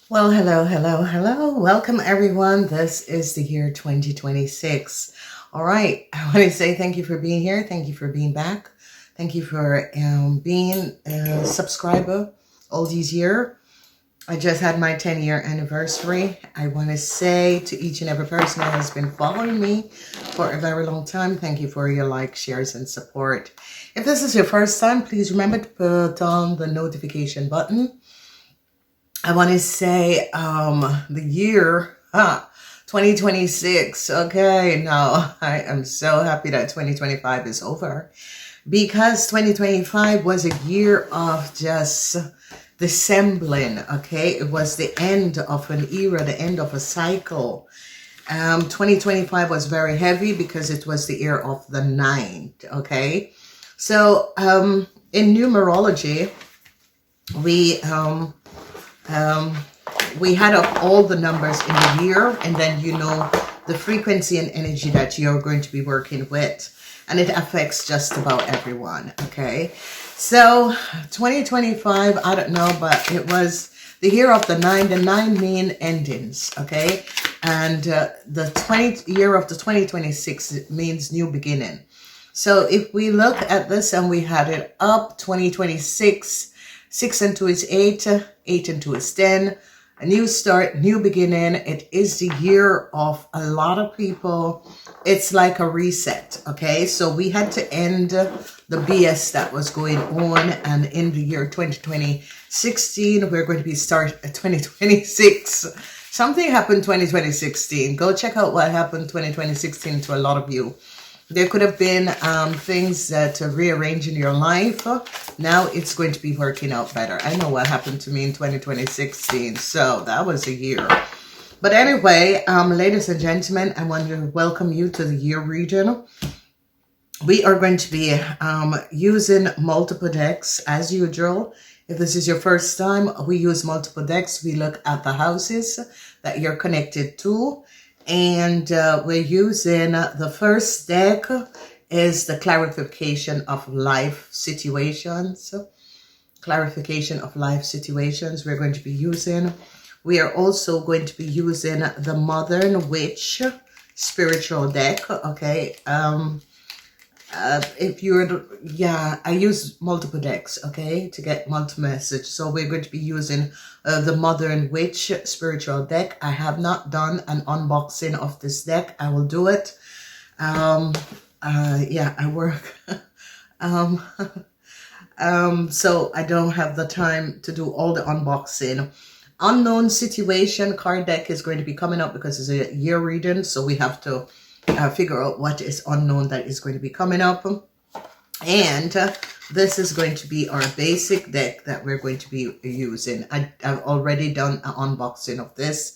Well, hello, hello, hello. Welcome, everyone. This is the year 2026. All right. I want to say thank you for being here. Thank you for being back. Thank you for being a subscriber all these years. I just had my 10-year anniversary. I want to say to each and every person that has been following me for a very long time, thank you for your likes, shares, and support. If this is your first time, please remember to put on the notification button. I want to say the year 2026. Okay, now I am so happy that 2025 is over because 2025 was a year of just dissembling. Okay, it was the end of an era, the end of a cycle. 2025 was very heavy because it was the year of the nine. Okay, so in numerology, we had up all the numbers in the year, and then you know the frequency and energy that you're going to be working with, and it affects just about everyone. Okay, so 2025, I don't know, but it was the year of the nine. The nine mean endings. Okay, and the 20th year of the 2026 means new beginning. So if we look at this and we had it up 2026, 6 and 2 is 8, 8 and 2 is 10, a new start, new beginning. It is the year of a lot of people. It's like a reset, okay? So we had to end the BS that was going on, and in the year 2016, we're going to be start at 2026. Something happened 2016. Go check out what happened 2016 to a lot of you. There could have been things that rearrange in your life. Now it's going to be working out better. I know what happened to me in 2016, so that was a year. But anyway, ladies and gentlemen, I want to welcome you to the year reading. We are going to be using multiple decks as usual. If this is your first time, we use multiple decks. We look at the houses that you're connected to. And we're using the first deck is the clarification of life situations. Clarification of life situations we're going to be using. We are also going to be using the Modern Witch spiritual deck. Okay. If you're, I use multiple decks, okay, to get multi-message. So we're going to be using the Modern Witch spiritual deck. I have not done an unboxing of this deck. I will do it. I work. So I don't have the time to do all the unboxing. Unknown situation card deck is going to be coming up because it's a year reading, so we have to figure out what is unknown that is going to be coming up. And this is going to be our basic deck that we're going to be using. I've already done an unboxing of this.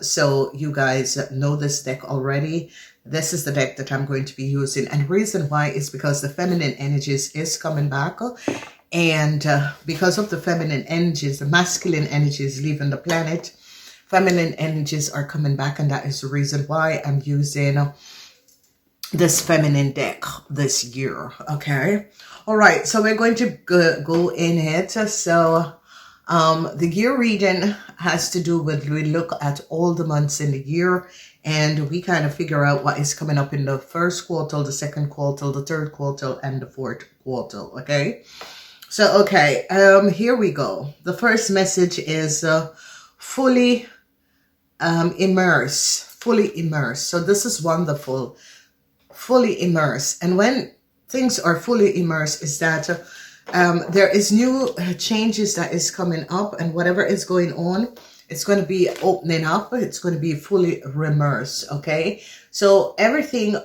So you guys know this deck already. This is the deck that I'm going to be using. And the reason why is because the feminine energies is coming back. And because of the feminine energies, the masculine energies leaving the planet, feminine energies are coming back, and that is the reason why I'm using this feminine deck this year. Okay. All right. So we're going to go in it. So the year reading has to do with, we look at all the months in the year and we kind of figure out what is coming up in the first quarter, the second quarter, the third quarter, and the fourth quarter. Okay. So, okay. Here we go. The first message is fully fully immerse. So this is wonderful. Fully immerse. And when things are fully immersed is that there is new changes that is coming up, and whatever is going on, it's going to be opening up. It's going to be fully immersed. Okay. So everything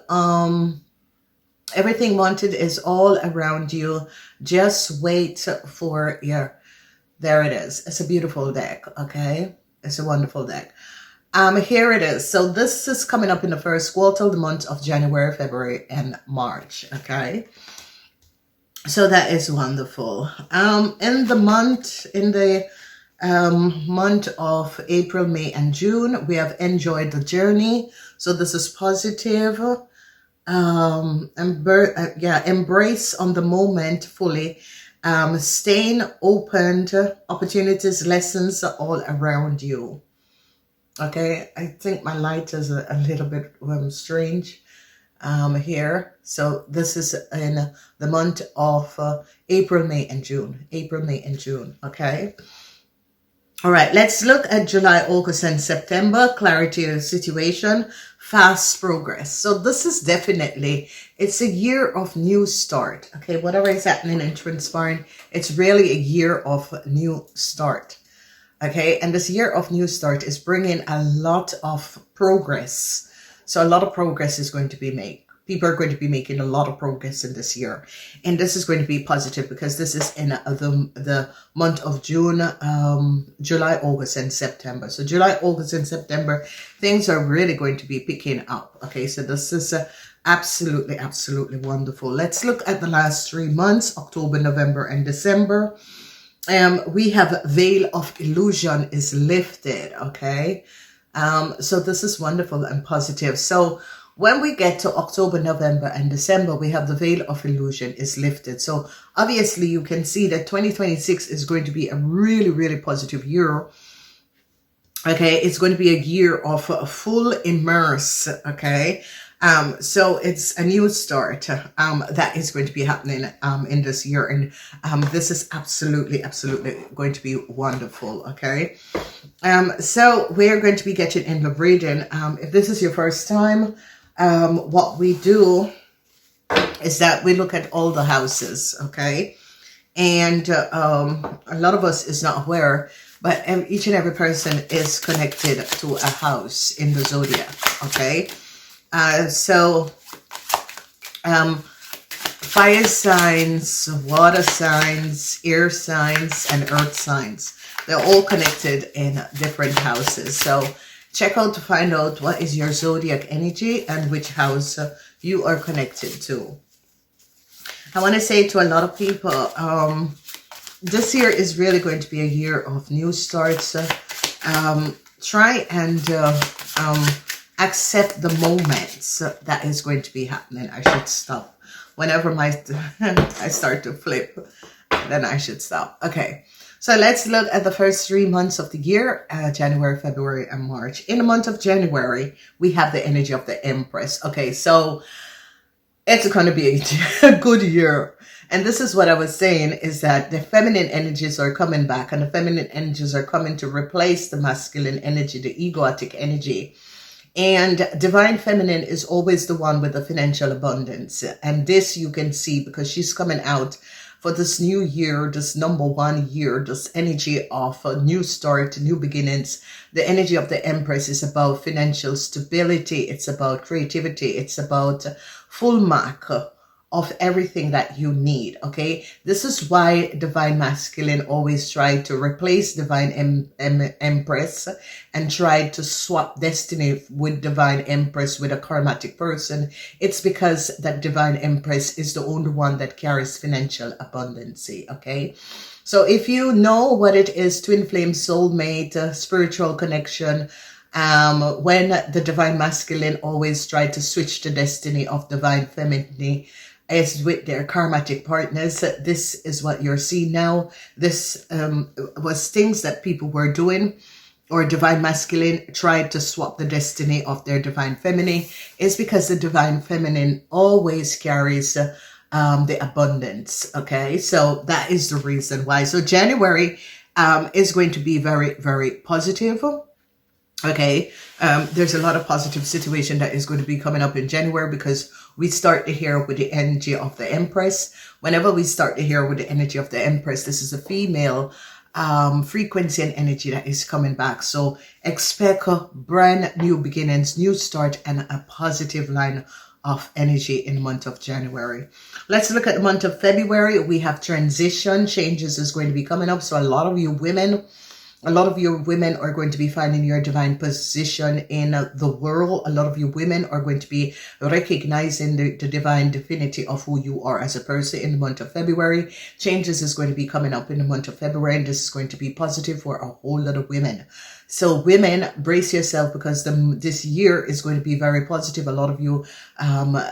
wanted is all around you. Just wait for there it is. It's a beautiful deck. Okay. It's a wonderful deck. Here it is. So this is coming up in the first quarter, the month of January, February, and March. Okay. So that is wonderful. In the month of April, May, and June, we have enjoyed the journey. So this is positive. Embrace on the moment fully Staying open to opportunities, lessons are all around you. Okay, I think my light is a little bit strange here. So this is in the month of April, May, and June. April, May, and June. Okay. All right, let's look at July, August, and September. Clarity of the situation, fast progress. So this is definitely, it's a year of new start. Okay, whatever is happening and transpiring, it's really a year of new start. Okay, and this year of new start is bringing a lot of progress. So a lot of progress is going to be made. People are going to be making a lot of progress in this year. And this is going to be positive because this is in the month of June, July, August, and September. So July, August, and September, things are really going to be picking up. Okay, so this is absolutely, absolutely wonderful. Let's look at the last 3 months, October, November, and December. We have veil of illusion is lifted. Okay, so this is wonderful and positive. So when we get to October, November, and December, we have the veil of illusion is lifted. So obviously you can see that 2026 is going to be a really, really positive year. Okay, it's going to be a year of full immerse. Okay, so it's a new start that is going to be happening in this year, and this is absolutely, absolutely going to be wonderful. Okay, so we're going to be getting in the reading. If this is your first time, what we do is that we look at all the houses. Okay, and a lot of us is not aware, but each and every person is connected to a house in the zodiac. Okay, so fire signs, water signs, air signs, and earth signs, they're all connected in different houses. So check out to find out what is your zodiac energy and which house you are connected to. I want to say to a lot of people, this year is really going to be a year of new starts. Try and accept the moments that is going to be happening. I should stop. Whenever I start to flip, then I should stop. Okay, so let's look at the first 3 months of the year, January, February, and March. In the month of January, we have the energy of the Empress. Okay, so it's going to be a good year. And this is what I was saying, is that the feminine energies are coming back, and the feminine energies are coming to replace the masculine energy, the egotic energy. And divine feminine is always the one with the financial abundance. And this you can see because she's coming out for this new year, this number 1 year, this energy of a new start, new beginnings. The energy of the Empress is about financial stability. It's about creativity. It's about full mark of everything that you need. Okay, this is why divine masculine always try to replace divine Empress and try to swap destiny with divine Empress with a karmatic person. It's because that divine Empress is the only one that carries financial abundance. Okay, so if you know what it is, twin flame, soulmate, spiritual connection, when the divine masculine always try to switch the destiny of divine feminine is with their karmatic partners, this is what you're seeing now. This was things that people were doing, or divine masculine tried to swap the destiny of their divine feminine. Is because the divine feminine always carries the abundance. Okay, so that is the reason why. So January is going to be very, very positive. Okay, there's a lot of positive situation that is going to be coming up in January because we start the year with the energy of the Empress. Whenever we start the year with the energy of the Empress, this is a female frequency and energy that is coming back. So expect brand new beginnings, new start, and a positive line of energy in the month of January. Let's look at the month of February. We have transition, changes is going to be coming up. So a lot of you women A lot of you women are going to be finding your divine position in the world. A lot of you women are going to be recognizing the divine divinity of who you are as a person in the month of February. Changes is going to be coming up in the month of February, and this is going to be positive for a whole lot of women. So women, brace yourself, because this year is going to be very positive. A lot of you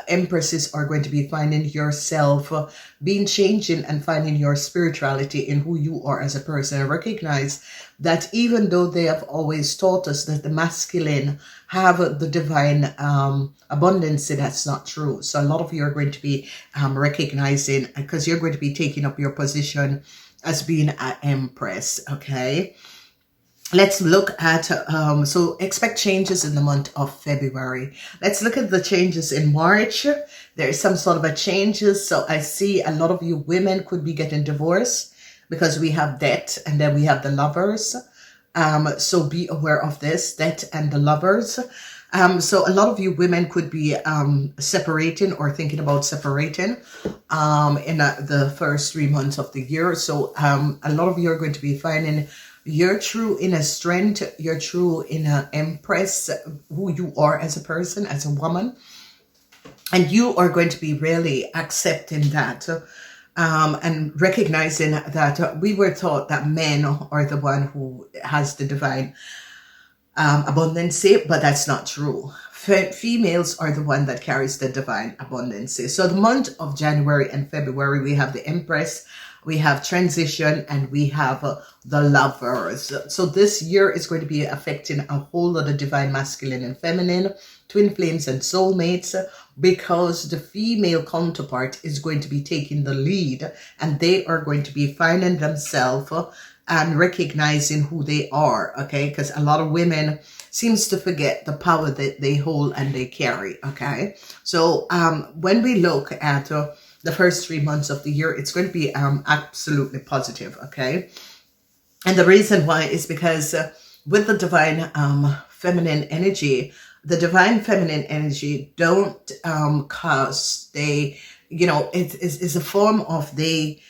empresses are going to be finding yourself being changing and finding your spirituality in who you are as a person. And recognize that even though they have always taught us that the masculine have the divine abundance, that's not true. So a lot of you are going to be recognizing, because you're going to be taking up your position as being an empress, okay? Let's look at, so expect changes in the month of February. Let's look at the changes in March. There is some sort of a changes. So I see a lot of you women could be getting divorced, because we have debt and then we have the lovers. So be aware of this, debt and the lovers. So a lot of you women could be separating or thinking about separating in the first 3 months of the year. So a lot of you are going to be finding your true inner strength, your true inner empress, who you are as a person, as a woman. And you are going to be really accepting that and recognizing that we were taught that men are the one who has the divine abundance, but that's not true. Females are the one that carries the divine abundance. So the month of January and February, we have the Empress, we have transition, and we have the lovers. So this year is going to be affecting a whole lot of divine masculine and feminine, twin flames and soulmates, because the female counterpart is going to be taking the lead, and they are going to be finding themselves and recognizing who they are, okay? Because a lot of women seems to forget the power that they hold and they carry, okay? So when we look at the first 3 months of the year, it's going to be absolutely positive, okay? And the reason why is because with the divine feminine energy, the divine feminine energy don't cause, they, you know, it is a form of the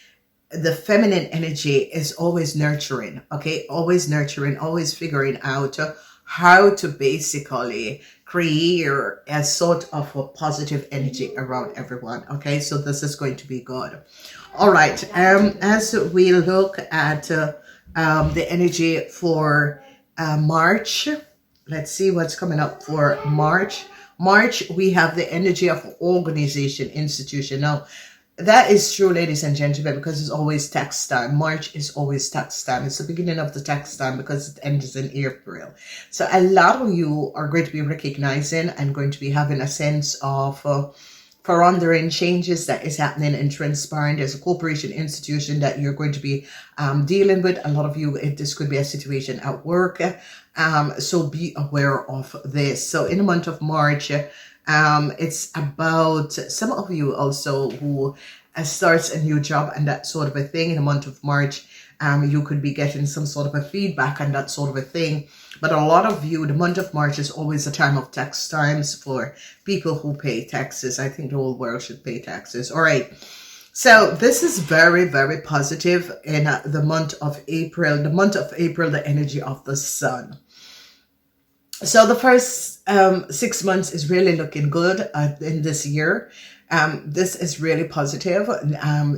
feminine energy is always nurturing, okay? Always nurturing, always figuring out how to basically create a sort of a positive energy around everyone, okay? So this is going to be good. All right, as we look at the energy for March, let's see what's coming up for March. March, we have the energy of organization, institution. Now, that is true, ladies and gentlemen, because it's always tax time. March is always tax time. It's the beginning of the tax time because it ends in April. So a lot of you are going to be recognizing and going to be having a sense of pondering changes that is happening and transpiring. There's a corporation institution that you're going to be dealing with. A lot of you, this could be a situation at work. So be aware of this. So in the month of March, it's about some of you also who starts a new job and that sort of a thing. In the month of March, you could be getting some sort of a feedback and that sort of a thing. But a lot of you, the month of March is always a time of tax times for people who pay taxes. I think the whole world should pay taxes. All right. So this is very, very positive in the month of April. The month of April, the energy of the sun. So the first 6 months is really looking good in this year. This is really positive.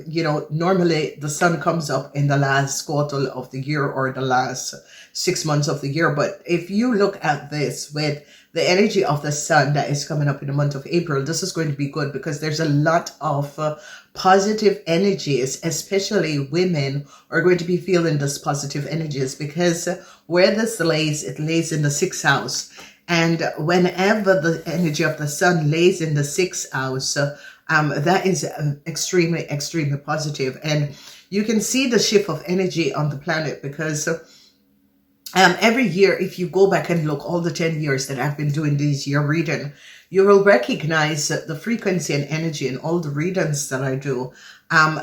You know, normally the sun comes up in the last quarter of the year or the last 6 months of the year. But if you look at this with the energy of the sun that is coming up in the month of April, this is going to be good because there's a lot of positive energies, especially women are going to be feeling this positive energies because where this lays, it lays in the 6th house. And whenever the energy of the sun lays in the 6th house, that is extremely, extremely positive. And you can see the shift of energy on the planet because every year, if you go back and look all the 10 years that I've been doing this year reading, you will recognize the frequency and energy in all the readings that I do.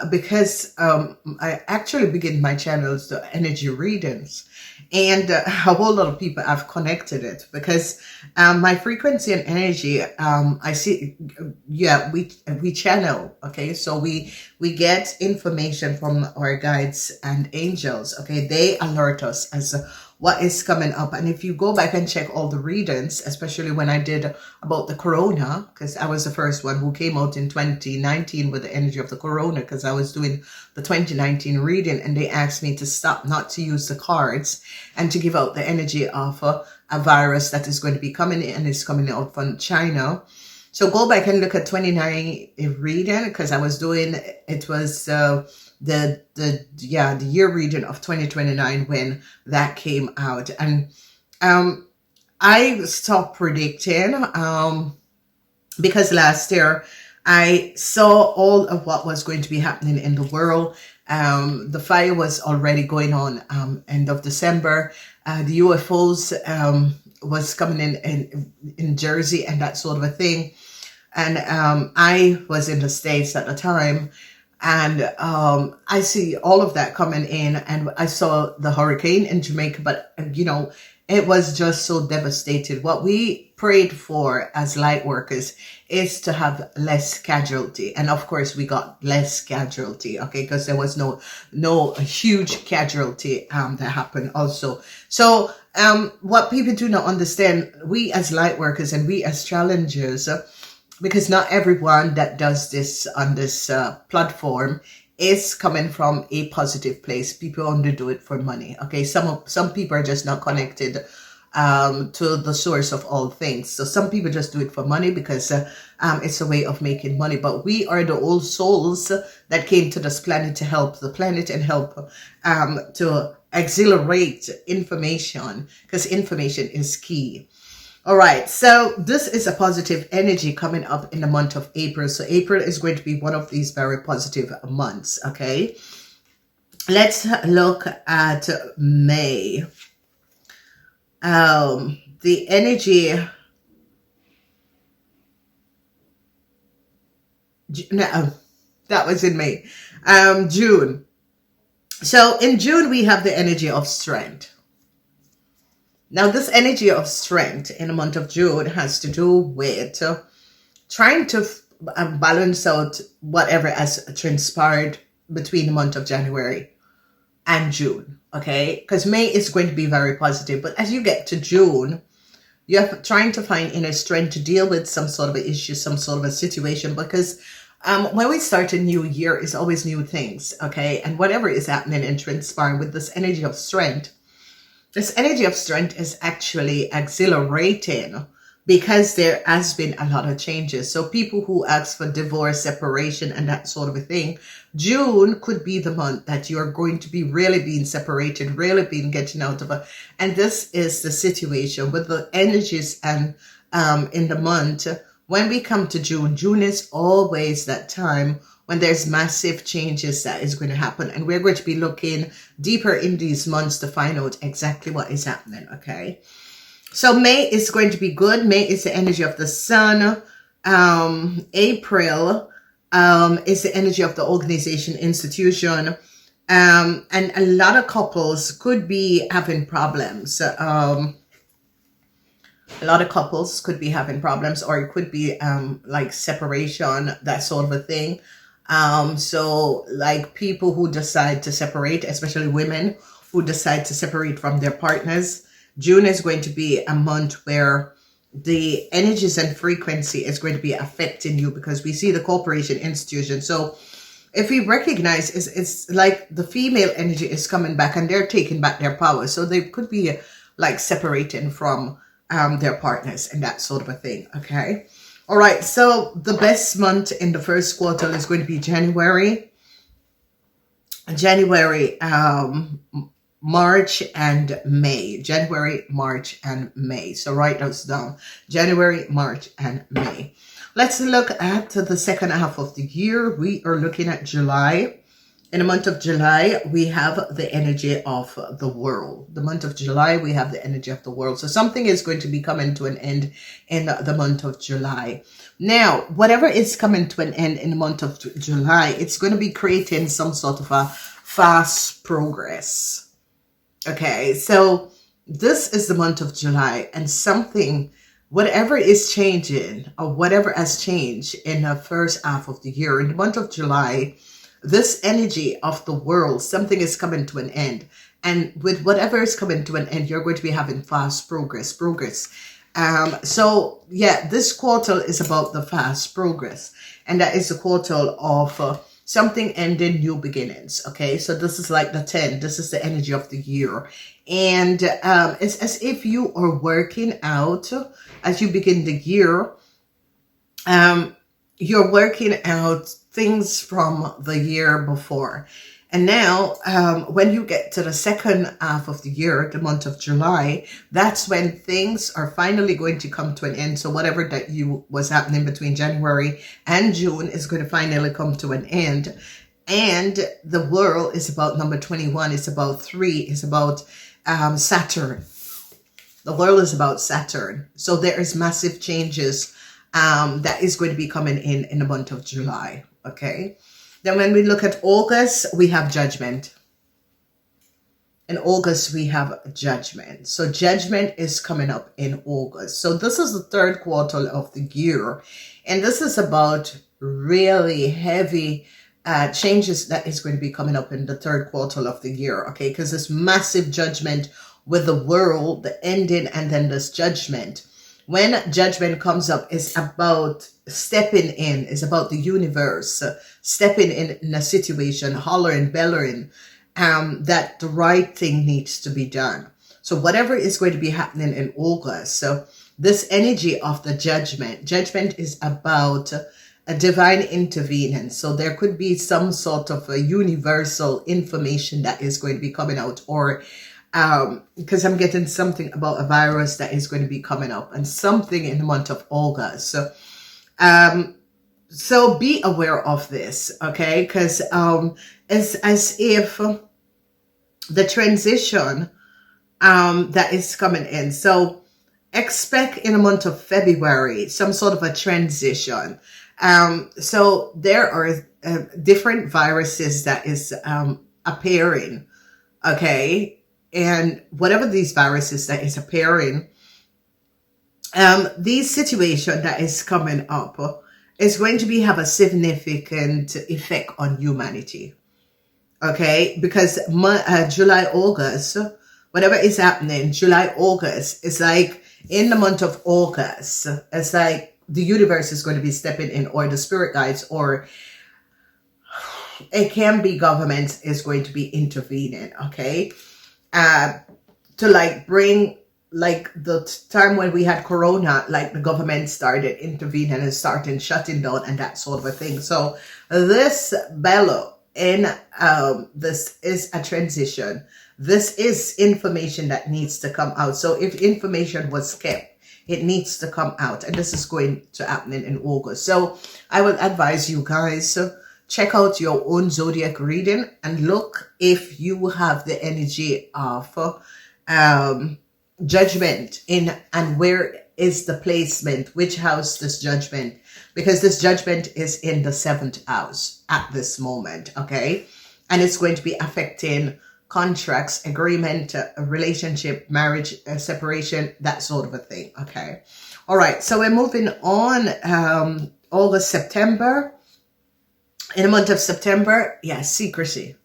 because I actually begin my channels to energy readings, and a whole lot of people have connected it because my frequency and energy, I see, yeah, we channel, okay, so we get information from our guides and angels, okay, they alert us as what is coming up. And if you go back and check all the readings, especially when I did about the corona, because I was the first one who came out in 2019 with the energy of the corona, because I was doing the 2019 reading and they asked me to stop, not to use the cards and to give out the energy of a virus that is going to be coming in and is coming out from China. So go back and look at 29 reading, because I was doing, it was the year reading of 2029 when that came out. And I stopped predicting because last year I saw all of what was going to be happening in the world. The fire was already going on end of December. The UFOs was coming in Jersey and that sort of a thing. And I was in the States at the time. And I see all of that coming in, and I saw the hurricane in Jamaica, but you know, it was just so devastated. What we prayed for as light workers is to have less casualty. And of course we got less casualty, okay, because there was no huge casualty that happened also. So what people do not understand, we as light workers and we as challengers, because not everyone that does this on this platform is coming from a positive place. People only do it for money. Okay, some people are just not connected to the source of all things. So some people just do it for money because it's a way of making money. But we are the old souls that came to this planet to help the planet and help to accelerate information, because information is key. All right, so this is a positive energy coming up in the month of April. So April is going to be one of these very positive months, okay? Let's look at May. The energy... No, that was in May. June. So in June, we have the energy of strength. Now, this energy of strength in the month of June has to do with trying to balance out whatever has transpired between the month of January and June, okay? Because May is going to be very positive. But as you get to June, you're trying to find inner strength to deal with some sort of an issue, some sort of a situation. Because when we start a new year, it's always new things, okay? And whatever is happening and transpiring with this energy of strength, this energy of strength is actually exhilarating because there has been a lot of changes. So people who ask for divorce, separation, and that sort of a thing, June could be the month that you're going to be really being separated, really being getting out of it. And this is the situation with the energies and in the month. When we come to June, June is always that time when there's massive changes that is going to happen. And we're going to be looking deeper in these months to find out exactly what is happening, okay? So May is going to be good. May is the energy of the sun. April is the energy of the organization, institution. And a lot of couples could be having problems. A lot of couples could be having problems, or it could be like separation, that sort of a thing. So like people who decide to separate, especially women who decide to separate from their partners, June is going to be a month where the energies and frequency is going to be affecting you, because we see the corporation, institution. So if we recognize it's like the female energy is coming back and they're taking back their power. So they could be like separating from their partners and that sort of a thing, okay? All right, so the best month in the first quarter is going to be January, March, and May. January, March, and May. So write those down. January, March, and May. Let's look at the second half of the year. We are looking at July. In the month of July, we have the energy of the world. The month of July, we have the energy of the world. So something is going to be coming to an end in the month of July. Now, whatever is coming to an end in the month of July, it's going to be creating some sort of a fast progress. Okay, so this is the month of July, and something, whatever is changing or whatever has changed in the first half of the year, in the month of July, this energy of the world, something is coming to an end. And with whatever is coming to an end, you're going to be having fast progress. So yeah, this quarter is about the fast progress. And that is the quarter of something ending, new beginnings. Okay, so this is like the 10. This is the energy of the year. And it's as if you are working out as you begin the year. You're working out things from the year before. And now, when you get to the second half of the year, the month of July, that's when things are finally going to come to an end. So whatever that was happening between January and June is going to finally come to an end. And the world is about number 21. It's about 3. It's about Saturn. The world is about Saturn. So there is massive changes that is going to be coming in the month of July. Okay. Then when we look at August, we have judgment. In August, we have judgment. So judgment is coming up in August. So this is the third quarter of the year. And this is about really heavy changes that is going to be coming up in the third quarter of the year. Okay. Because this massive judgment with the world, the ending, and then this judgment. When judgment comes up, it's about stepping in. It's about the universe stepping in a situation, hollering, bellowing, that the right thing needs to be done. So whatever is going to be happening in August, so this energy of the judgment is about a divine intervening. So there could be some sort of a universal information that is going to be coming out, or because I'm getting something about a virus that is going to be coming up, and something in the month of August. So be aware of this, okay? Because it's as if the transition that is coming in. So expect in the month of February some sort of a transition. So there are different viruses that is appearing, okay? And whatever these viruses that is appearing, this situation that is coming up is going to have a significant effect on humanity. Okay, because July, August, whatever is happening, July, August, it's like in the month of August, it's like the universe is going to be stepping in, or the spirit guides, or it can be government is going to be intervening, okay? To like bring, like the time when we had Corona, like the government started intervening and starting shutting down and that sort of a thing. So this bellow in this is a transition. This is information that needs to come out. So if information was kept, it needs to come out, and this is going to happen in August. So I will advise you guys, check out your own zodiac reading and look if you have the energy of judgment in, and where is the placement, which house this judgment, because this judgment is in the 7th house at this moment, okay? And it's going to be affecting contracts, agreement, relationship, marriage, separation, that sort of a thing, okay? All right, so we're moving on. August, September. In the month of September, yes, secrecy.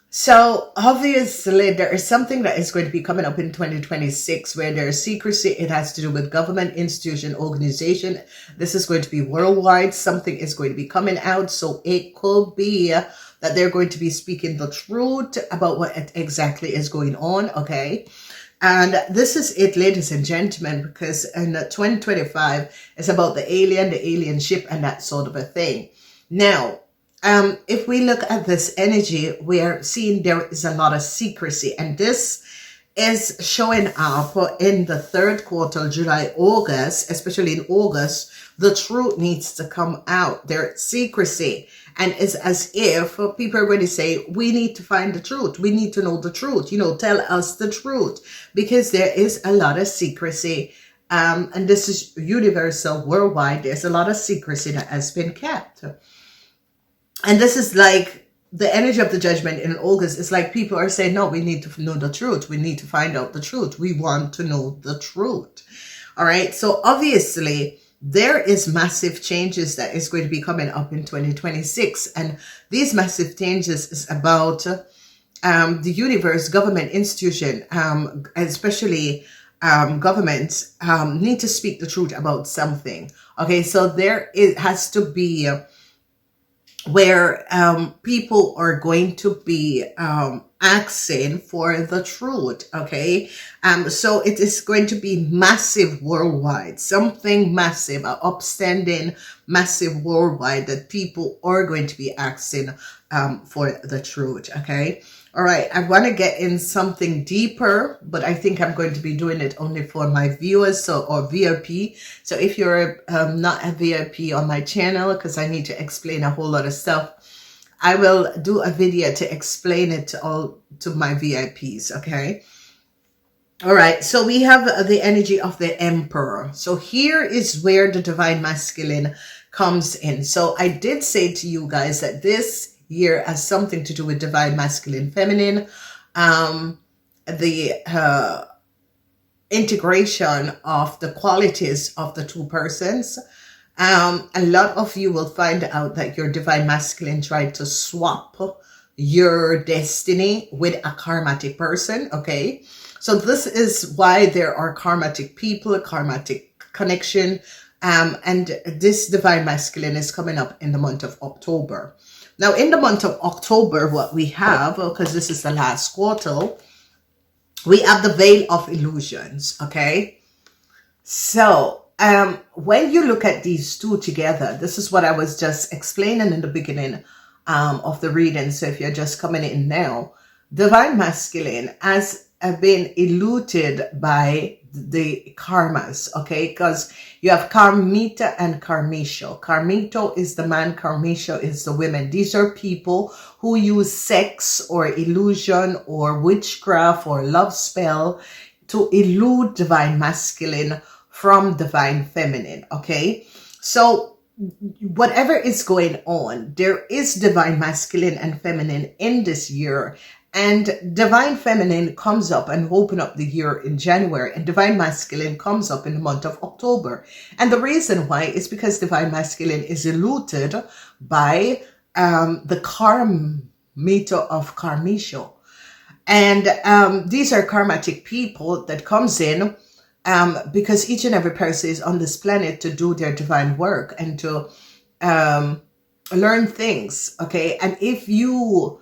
So obviously there is something that is going to be coming up in 2026 where there is secrecy. It has to do with government, institution, organization. This is going to be worldwide. Something is going to be coming out. So it could be that they're going to be speaking the truth about what exactly is going on. Okay. And this is it, ladies and gentlemen, because in 2025, it's about the alien ship and that sort of a thing. Now, if we look at this energy, we are seeing there is a lot of secrecy, and this is showing up in the third quarter, July, August, especially in August. The truth needs to come out. There's secrecy. And it's as if people are going to say, we need to find the truth. We need to know the truth. You know, tell us the truth. Because there is a lot of secrecy. And this is universal, worldwide. There's a lot of secrecy that has been kept. And this is like the energy of the judgment in August. Is like people are saying, no, we need to know the truth. We need to find out the truth. We want to know the truth. All right. So obviously, there is massive changes that is going to be coming up in 2026. And these massive changes is about the universe, government, institution, especially governments need to speak the truth about something. Okay, so it has to be where people are going to be asking for the truth. Okay, so it is going to be massive worldwide, something massive, an upstanding massive worldwide, that people are going to be asking for the truth. Okay, all right, I want to get in something deeper, but I think I'm going to be doing it only for my viewers, or VIP. So if you're not a VIP on my channel, because I need to explain a whole lot of stuff, I will do a video to explain it to my VIPs. Okay. All right. So we have the energy of the Emperor. So here is where the divine masculine comes in. So I did say to you guys that this year has something to do with divine masculine, feminine, the integration of the qualities of the two persons. A lot of you will find out that your divine masculine tried to swap your destiny with a karmatic person. Okay, so this is why there are karmatic people, a karmatic connection, and this divine masculine is coming up in the month of October. Now, in the month of October, what we have, because this is the last quarter, we have the veil of illusions. Okay, so when you look at these two together, this is what I was just explaining in the beginning of the reading. So if you're just coming in now, divine masculine has been eluded by the karmas, okay? Because you have Karmita and Karmisho. Karmito is the man, Karmisho is the women. These are people who use sex or illusion or witchcraft or love spell to elude divine masculine from divine feminine. Okay, so whatever is going on, there is divine masculine and feminine in this year, and divine feminine comes up and open up the year in January, and divine masculine comes up in the month of October. And the reason why is because divine masculine is eluded by the karmito of Karmisho, and these are karmatic people that comes in because each and every person is on this planet to do their divine work and to learn things. Okay, and if you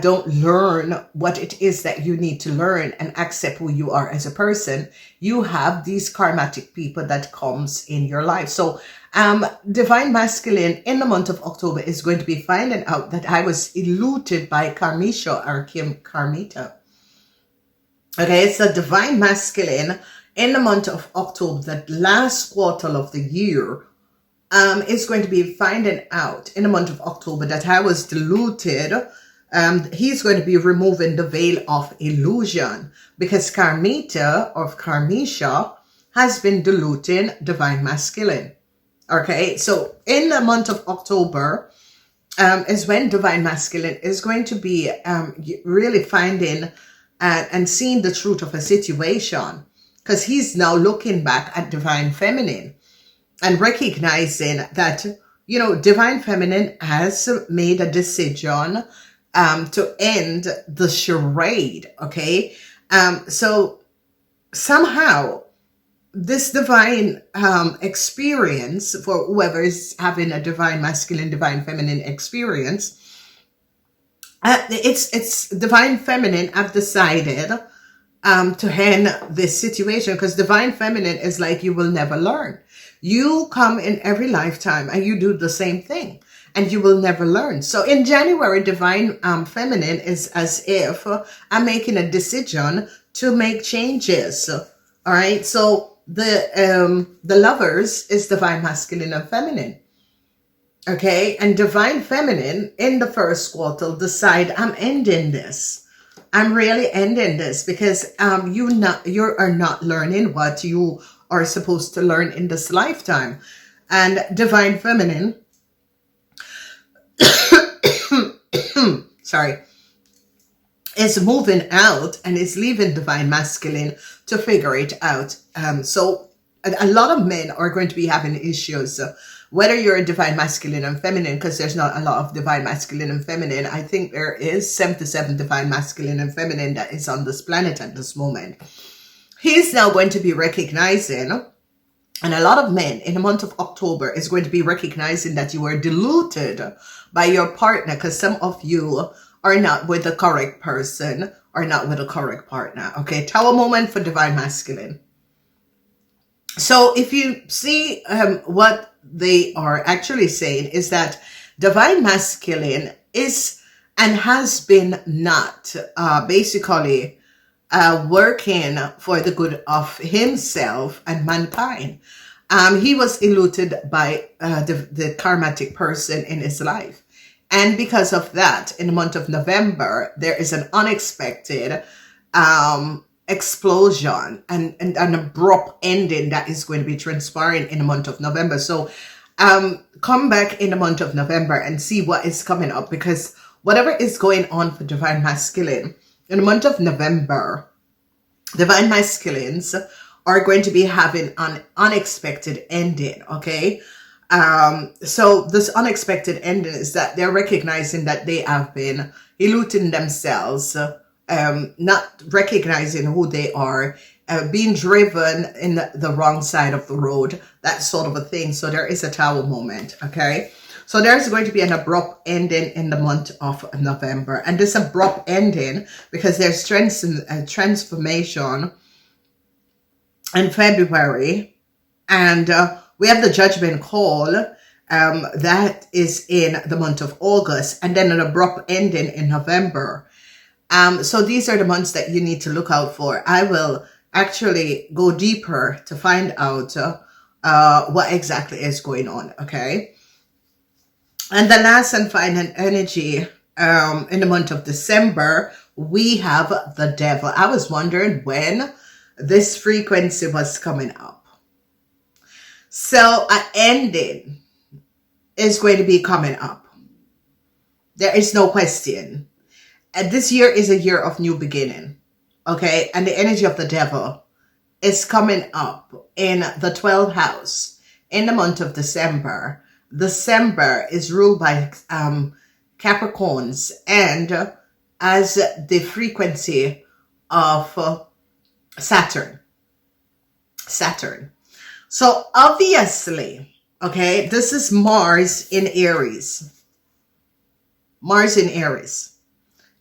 don't learn what it is that you need to learn and accept who you are as a person, you have these karmatic people that comes in your life. So divine masculine in the month of October is going to be finding out that I was eluded by Karmisho or Karmita. Okay, so divine masculine in the month of October, that last quarter of the year, is going to be finding out in the month of October that I was deluded. He's going to be removing the veil of illusion, because Karmita or Karmisha has been diluting divine masculine. Okay, so in the month of October is when divine masculine is going to be really finding and seeing the truth of a situation, because he's now looking back at divine feminine and recognizing that, you know, divine feminine has made a decision to end the charade. Okay, so somehow this divine experience, for whoever is having a divine masculine, divine feminine experience, it's divine feminine have decided to end this situation, because divine feminine is like, you will never learn. You come in every lifetime and you do the same thing and you will never learn. So in January, divine feminine is as if I'm making a decision to make changes. All right. So the lovers is divine masculine and feminine. Okay. And divine feminine in the first quarter decide, I'm ending this. I'm really ending this because you are not learning what you are supposed to learn in this lifetime. And divine feminine, sorry, is moving out and is leaving divine masculine to figure it out. So a lot of men are going to be having issues, whether you're a divine masculine and feminine, because there's not a lot of divine masculine and feminine. I think there is 77 divine masculine and feminine that is on this planet at this moment. He's now going to be recognizing, and a lot of men in the month of October is going to be recognizing that you are deluded by your partner, because some of you are not with the correct person or not with the correct partner. Okay, Tower moment for divine masculine. So if you see what they are actually saying is that divine masculine is and has been not basically working for the good of himself and mankind. He was eluded by the karmatic person in his life. And because of that, in the month of November, there is an unexpected explosion and an abrupt ending that is going to be transpiring in the month of November. So come back in the month of November and see what is coming up, because whatever is going on for divine masculine in the month of November, divine masculines are going to be having an unexpected ending. Okay. So this unexpected ending is that they're recognizing that they have been eluding themselves, not recognizing who they are, being driven in the wrong side of the road, that sort of a thing. So there is a tower moment. Okay. So there's going to be an abrupt ending in the month of November, and this abrupt ending, because there's transformation in February, and we have the judgment call that is in the month of August, and then an abrupt ending in November. So these are the months that you need to look out for. I will actually go deeper to find out what exactly is going on. Okay. And the last and final energy in the month of December, we have the devil. I was wondering when this frequency was coming up. So an ending is going to be coming up. There is no question. And this year is a year of new beginning. Okay. And the energy of the devil is coming up in the 12th house in the month of December. December is ruled by Capricorns and as the frequency of Saturn. So obviously, okay, this is Mars in Aries. Mars in Aries.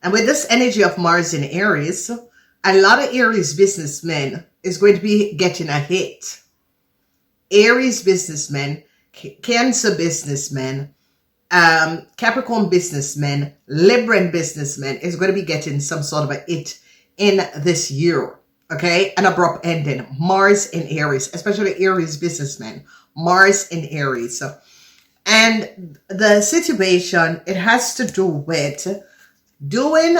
And with this energy of Mars in Aries, a lot of Aries businessmen is going to be getting a hit. Aries businessmen, Cancer businessmen, Capricorn businessmen, Libran businessmen is going to be getting some sort of a hit in this year. Okay, an abrupt ending. Mars in Aries, especially Aries businessmen. Mars in Aries. And the situation, it has to do with doing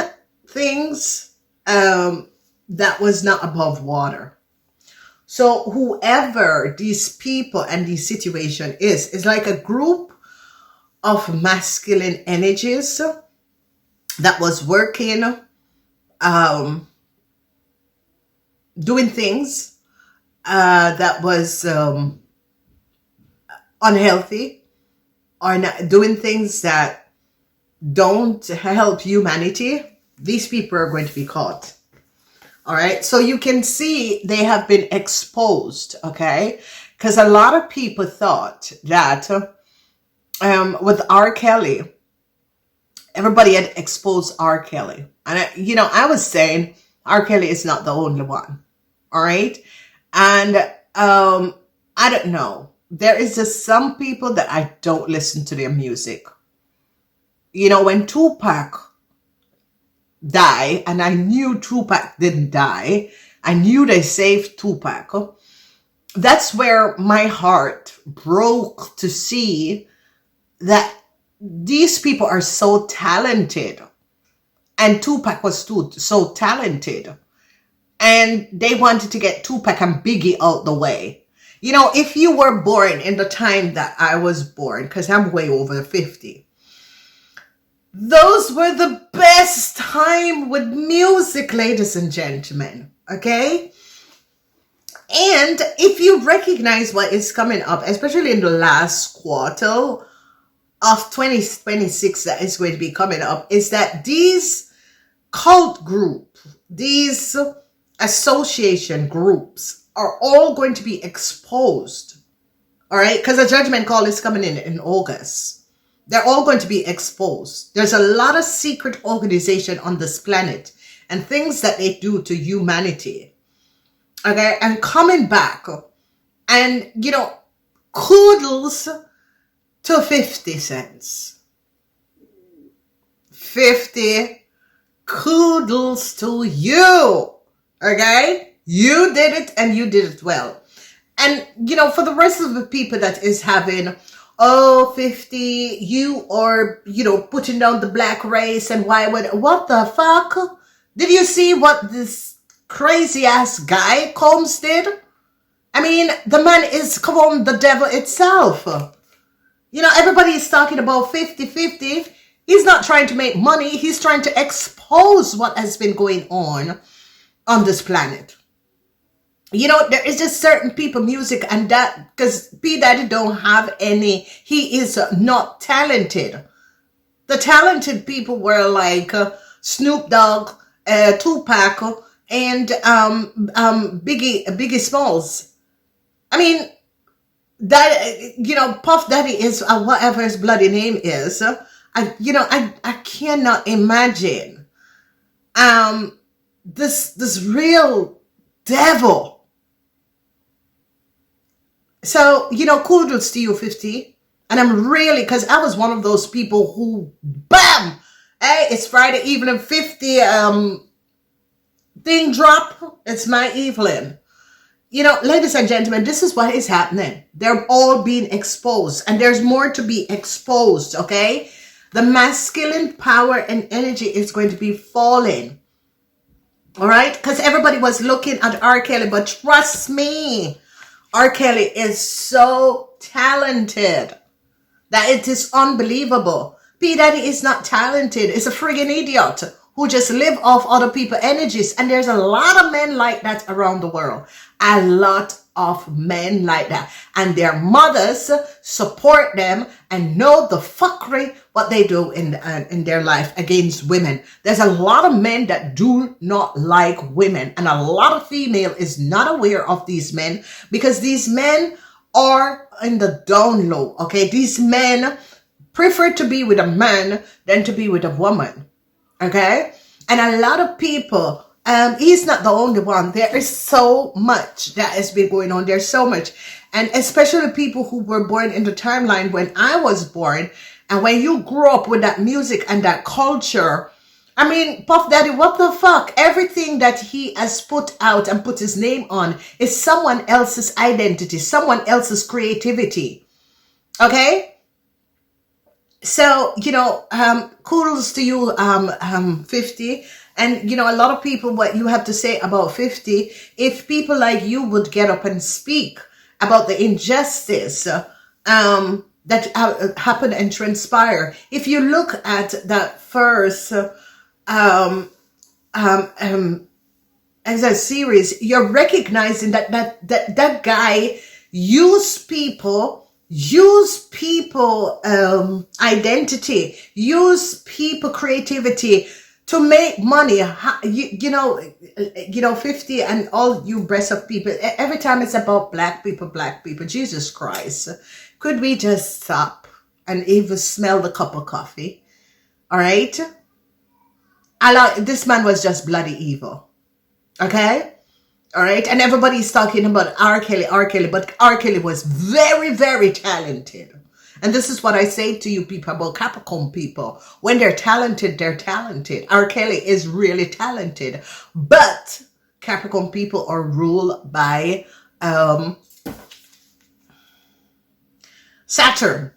things that was not above water. So whoever these people and this situation is like a group of masculine energies that was working, doing things that was unhealthy, or not doing things that don't help humanity. These people are going to be caught. All right. So you can see they have been exposed. Okay. Because a lot of people thought that with R. Kelly, everybody had exposed R. Kelly. And, I was saying R. Kelly is not the only one. All right. And I don't know. There is just some people that I don't listen to their music. When Tupac die, and I knew Tupac didn't die. I knew they saved Tupac. That's where my heart broke to see that these people are so talented. And Tupac was too, so talented. And they wanted to get Tupac and Biggie out the way. You know, if you were born in the time that I was born, because I'm way over 50, those were the best time with music, ladies and gentlemen. Okay? And if you recognize what is coming up, especially in the last quarter of 2026 that is going to be coming up, is that these cult group, these association groups are all going to be exposed. All right? Because a judgment call is coming in August. They're all going to be exposed. There's a lot of secret organization on this planet and things that they do to humanity. Okay? And coming back. And, you know, kudos to 50 cents. 50, kudos to you. Okay? You did it and you did it well. And, you know, for the rest of the people that is having, oh, 50, you are, you know, putting down the black race and what the fuck? Did you see what this crazy ass guy Combs did? I mean, the man is, come on, the devil itself. You know, everybody is talking about 50-50. He's not trying to make money. He's trying to expose what has been going on this planet. You know, there is just certain people, music and that, because P. Daddy don't have any, he is not talented. The talented people were like Snoop Dogg, Tupac, and Biggie Smalls. I mean, that, you know, Puff Daddy is whatever his bloody name is. I cannot imagine this real devil. So, you know, kudos to you, 50. And I'm really, because I was one of those people who, bam! Hey, it's Friday evening, 50, thing drop. It's my evening. You know, ladies and gentlemen, this is what is happening. They're all being exposed. And there's more to be exposed, okay? The masculine power and energy is going to be falling. All right? Because everybody was looking at R. Kelly, but trust me, R. Kelly is so talented that it is unbelievable. P. Daddy is not talented. He's a friggin' idiot who just live off other people's energies. And there's a lot of men like that around the world. A lot of men like that. And their mothers support them and know the fuckery what they do in their life against women. There's a lot of men that do not like women. And a lot of female is not aware of these men because these men are in the down low. Okay, these men prefer to be with a man than to be with a woman. Okay, and a lot of people, he's not the only one. There is so much that has been going on. There's so much. And especially people who were born in the timeline when I was born. And when you grew up with that music and that culture, I mean, Puff Daddy, what the fuck? Everything that he has put out and put his name on is someone else's identity, someone else's creativity. Okay? So, you know, kudos to you, 50. And, you know, a lot of people, what you have to say about 50, if people like you would get up and speak about the injustice that happen and transpire. If you look at that first as a series, you're recognizing that guy used people identity, use people creativity to make money. You know, 50 and all you breast of people, every time it's about black people, Jesus Christ. Could we just stop and even smell the cup of coffee? All right? This man was just bloody evil. Okay? All right? And everybody's talking about R. Kelly, but R. Kelly was very, very talented. And this is what I say to you people about Capricorn people. When they're talented, they're talented. R. Kelly is really talented. But Capricorn people are ruled by Saturn.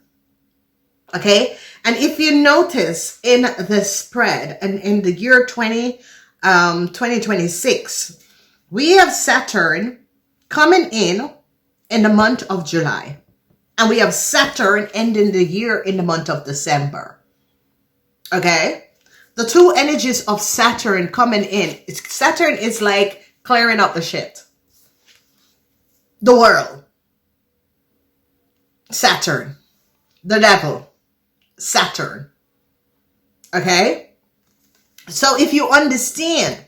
Okay? And if you notice in the spread and in the year 2026, we have Saturn coming in the month of July. And we have Saturn ending the year in the month of December. Okay? The two energies of Saturn coming in. Saturn is like clearing up the shit. The world. Saturn. The devil. Saturn. Okay? So if you understand,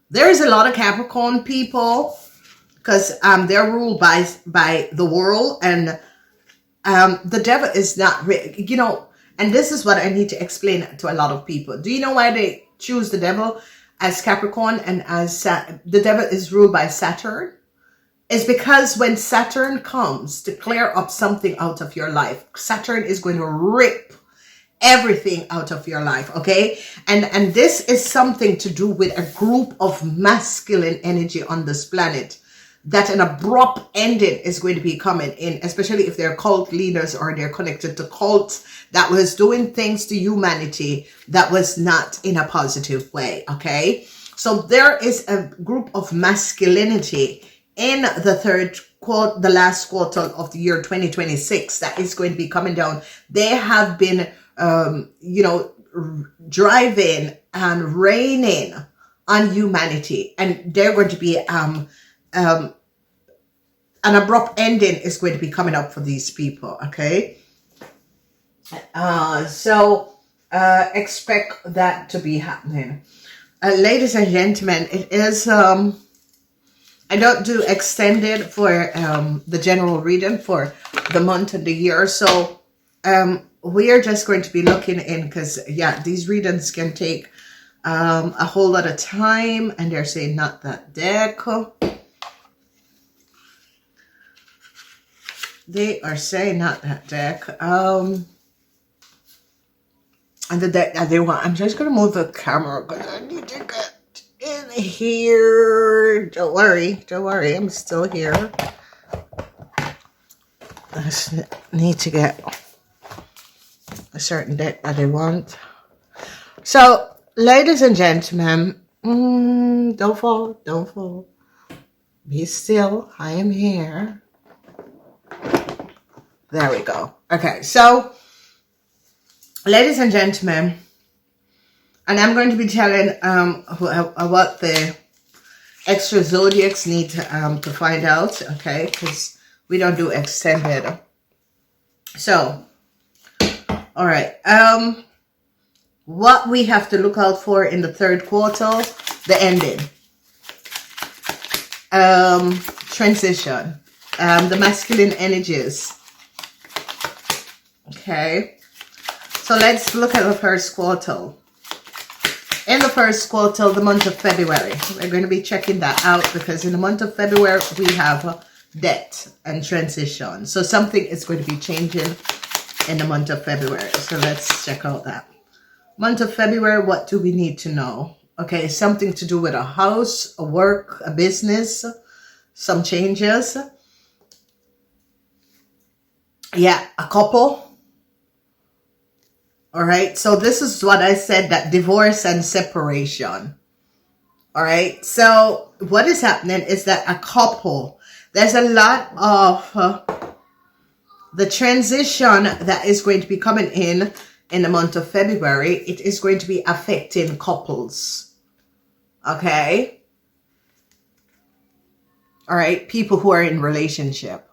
there is a lot of Capricorn people because they're ruled by the world, and the devil is not, you know, and this is what I need to explain to a lot of people. Do you know why they choose the devil as Capricorn and as the devil is ruled by Saturn? It's because when Saturn comes to clear up something out of your life, Saturn is going to rip everything out of your life, okay? And this is something to do with a group of masculine energy on this planet, that an abrupt ending is going to be coming in, especially if they're cult leaders or they're connected to cults that was doing things to humanity that was not in a positive way, okay? So there is a group of masculinity in the last quarter of the year 2026 that is going to be coming down. They have been, you know, driving and raining on humanity, and they're going to be an abrupt ending is going to be coming up for these people, okay? So expect that to be happening. Ladies and gentlemen, it is, I don't do extended for the general reading for the month and the year. So we are just going to be looking in because, yeah, these readings can take a whole lot of time, and they're saying not that deck. They are saying not that deck. And the deck that they want. I'm just going to move the camera because I need to get in here. Don't worry. Don't worry. I'm still here. I just need to get a certain deck that I want. So, ladies and gentlemen, don't fall. Don't fall. Be still. I am here. There we go. Okay, so, ladies and gentlemen, and I'm going to be telling what the extra zodiacs need to find out, okay, because we don't do extended. So, all right, what we have to look out for in the third quarter, the ending, transition, the masculine energies. Okay, so let's look at the first quarter. In the first quarter, the month of February, we're going to be checking that out because in the month of February, we have death and transition. So something is going to be changing in the month of February. So let's check out that. Month of February, what do we need to know? Okay, something to do with a house, a work, a business, some changes. Yeah, a couple. All right, so this is what I said, that divorce and separation. All right, so what is happening is that a couple, there's a lot of the transition that is going to be coming in the month of February. It is going to be affecting couples. Okay. All right, people who are in relationship.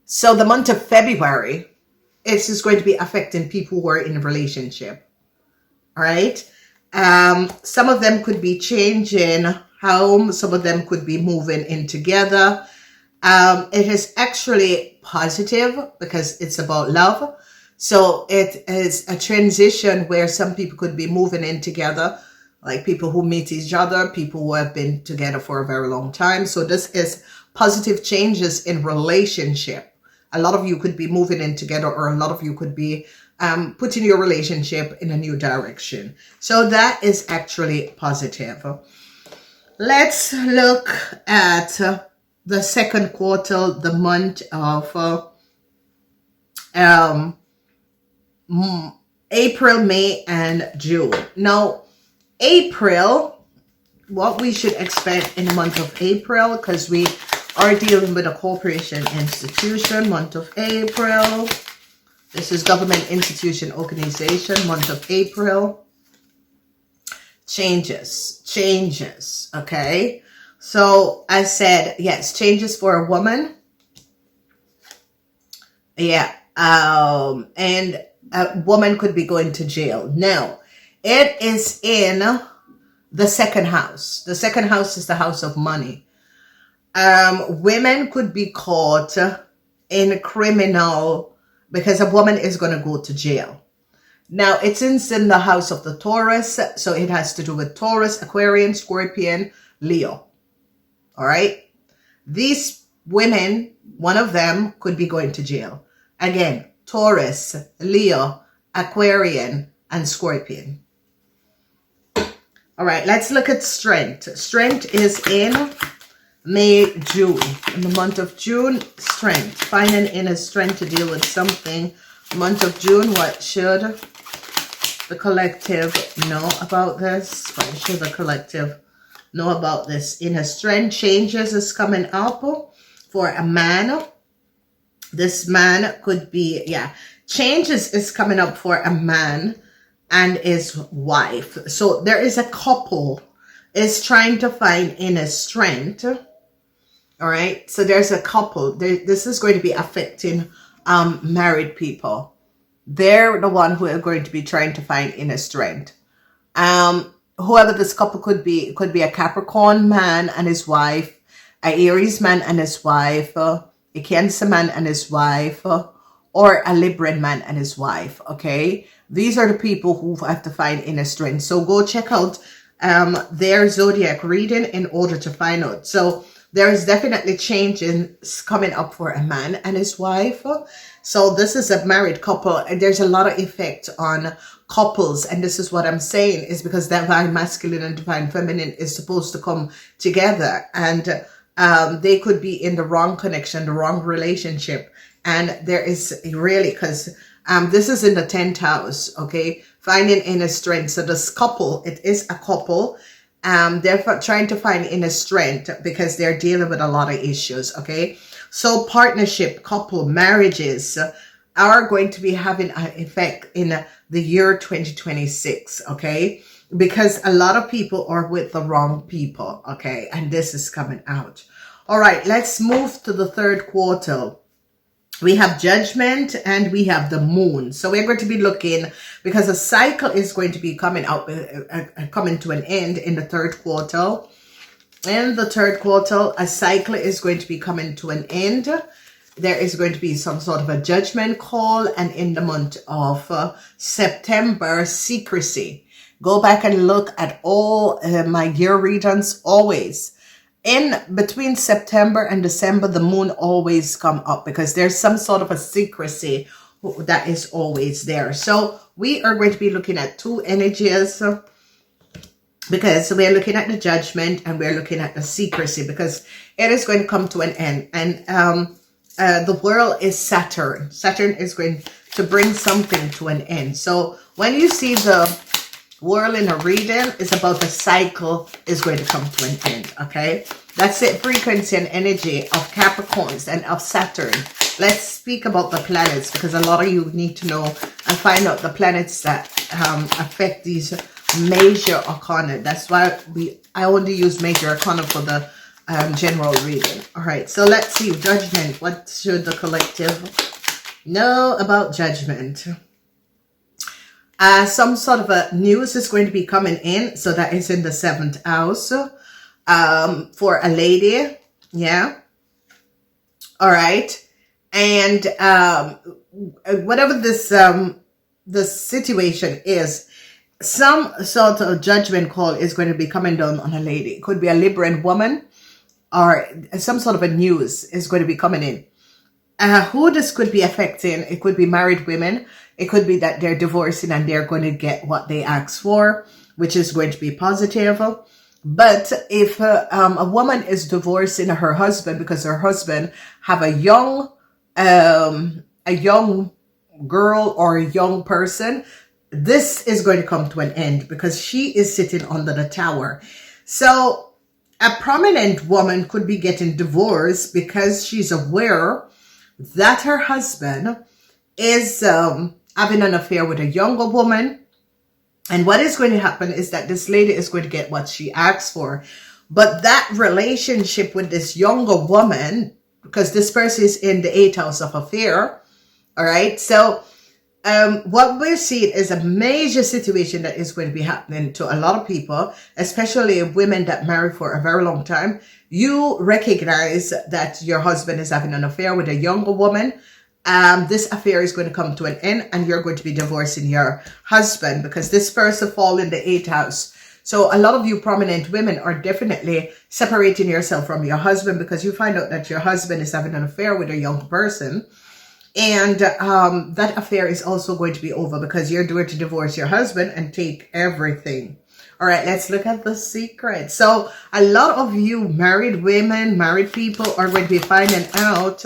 So the month of February, it's just going to be affecting people who are in a relationship. All right. Some of them could be changing home. Some of them could be moving in together. It is actually positive because it's about love. So it is a transition where some people could be moving in together, like people who meet each other, people who have been together for a very long time. So this is positive changes in relationship. A lot of you could be moving in together, or a lot of you could be putting your relationship in a new direction. So that is actually positive. Let's look at the second quarter, the month of April, May, and June. Now, April, what we should expect in the month of April, because we are dealing with a corporation institution, month of April. This is government institution organization, month of April. Changes, okay? So I said, yes, changes for a woman. Yeah, and a woman could be going to jail. Now, it is in the second house. The second house is the house of money. Women could be caught in criminal, because a woman is going to go to jail. Now, it's in the house of the Taurus, so it has to do with Taurus, Aquarian, Scorpion, Leo. All right? These women, one of them could be going to jail. Again, Taurus, Leo, Aquarian, and Scorpion. All right, let's look at strength. Strength is in May, June. In the month of June, strength. Finding inner strength to deal with something. Month of June, what should the collective know about this? What should the collective know about this? Inner strength. Changes is coming up for a man. This man could be, yeah, changes is coming up for a man and his wife. So there is a couple is trying to find inner strength. All right. So there's a couple. This is going to be affecting married people. They're the one who are going to be trying to find inner strength. Whoever this couple could be, it could be a Capricorn man and his wife, a Aries man and his wife, a Cancer man and his wife, or a Libran man and his wife. Okay. These are the people who have to find inner strength. So go check out their zodiac reading in order to find out. So there is definitely changes coming up for a man and his wife. So this is a married couple, and there's a lot of effect on couples. And this is what I'm saying is because divine masculine and divine feminine is supposed to come together, and they could be in the wrong connection, the wrong relationship. And there is really, because this is in the 10th house, okay, finding inner strength. So this couple, it is a couple. They're trying to find inner strength because they're dealing with a lot of issues, okay? So partnership, couple, marriages are going to be having an effect in the year 2026, okay? Because a lot of people are with the wrong people, okay? And this is coming out. All right, let's move to the third quarter. We have Judgment and we have the Moon. So we're going to be looking, because a cycle is going to be coming out, coming to an end in the third quarter. In the third quarter, a cycle is going to be coming to an end. There is going to be some sort of a judgment call. And in the month of September, secrecy. Go back and look at all my year readings always. In between September and December, the moon always come up because there's some sort of a secrecy that is always there. So we are going to be looking at two energies, because we're looking at the judgment and we're looking at the secrecy, because it is going to come to an end. And the world is Saturn. Saturn is going to bring something to an end. So when you see the world in a reading, it's about the cycle is going to come to an end, okay? That's it, frequency and energy of Capricorns and of Saturn. Let's speak about the planets, because a lot of you need to know and find out the planets that affect these major arcana. That's why I only use major arcana for the general reading. All right, so let's see, Judgment. What should the collective know about Judgment? Some sort of a news is going to be coming in. So that is in the 7th house for a lady. Yeah. All right. And whatever this the situation is, some sort of judgment call is going to be coming down on a lady. It could be a Libran woman, or some sort of a news is going to be coming in. who this could be affecting, it could be married women. It could be that they're divorcing and they're going to get what they asked for, which is going to be positive. But if a woman is divorcing her husband because her husband have a young girl or a young person, this is going to come to an end because she is sitting under the tower. So a prominent woman could be getting divorced because she's aware that her husband is having an affair with a younger woman. And what is going to happen is that this lady is going to get what she asked for. But that relationship with this younger woman, because this person is in the 8th house of affair, all right? So what we're seeing is a major situation that is going to be happening to a lot of people, especially women that marry for a very long time. You recognize that your husband is having an affair with a younger woman. This affair is going to come to an end and you're going to be divorcing your husband because this person fall in the 8th house. So a lot of you prominent women are definitely separating yourself from your husband because you find out that your husband is having an affair with a young person. And that affair is also going to be over because you're going to divorce your husband and take everything. All right, let's look at the secret. So a lot of you married women, married people are going to be finding out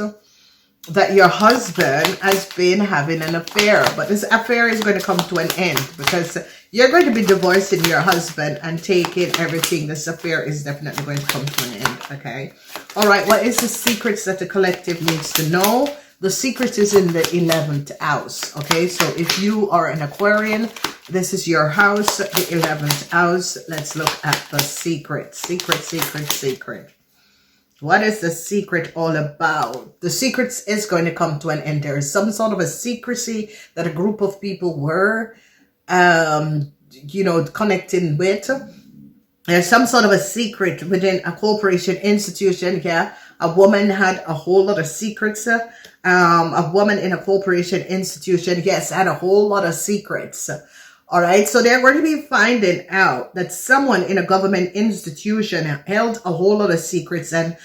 that your husband has been having an affair, but this affair is going to come to an end because you're going to be divorcing your husband and taking everything. This affair is definitely going to come to an end, okay? All right, what is the secrets that the collective needs to know? The secret is in the 11th house, okay? So if you are an Aquarian, this is your house, the 11th house. Let's look at the secret. Secret. What is the secret all about? The secret is going to come to an end. There is some sort of a secrecy that a group of people were, connecting with. There's some sort of a secret within a corporation institution. Yeah, a woman had a whole lot of secrets. A woman in a corporation institution, yes, had a whole lot of secrets. All right, so they're going to be finding out that someone in a government institution held a whole lot of secrets and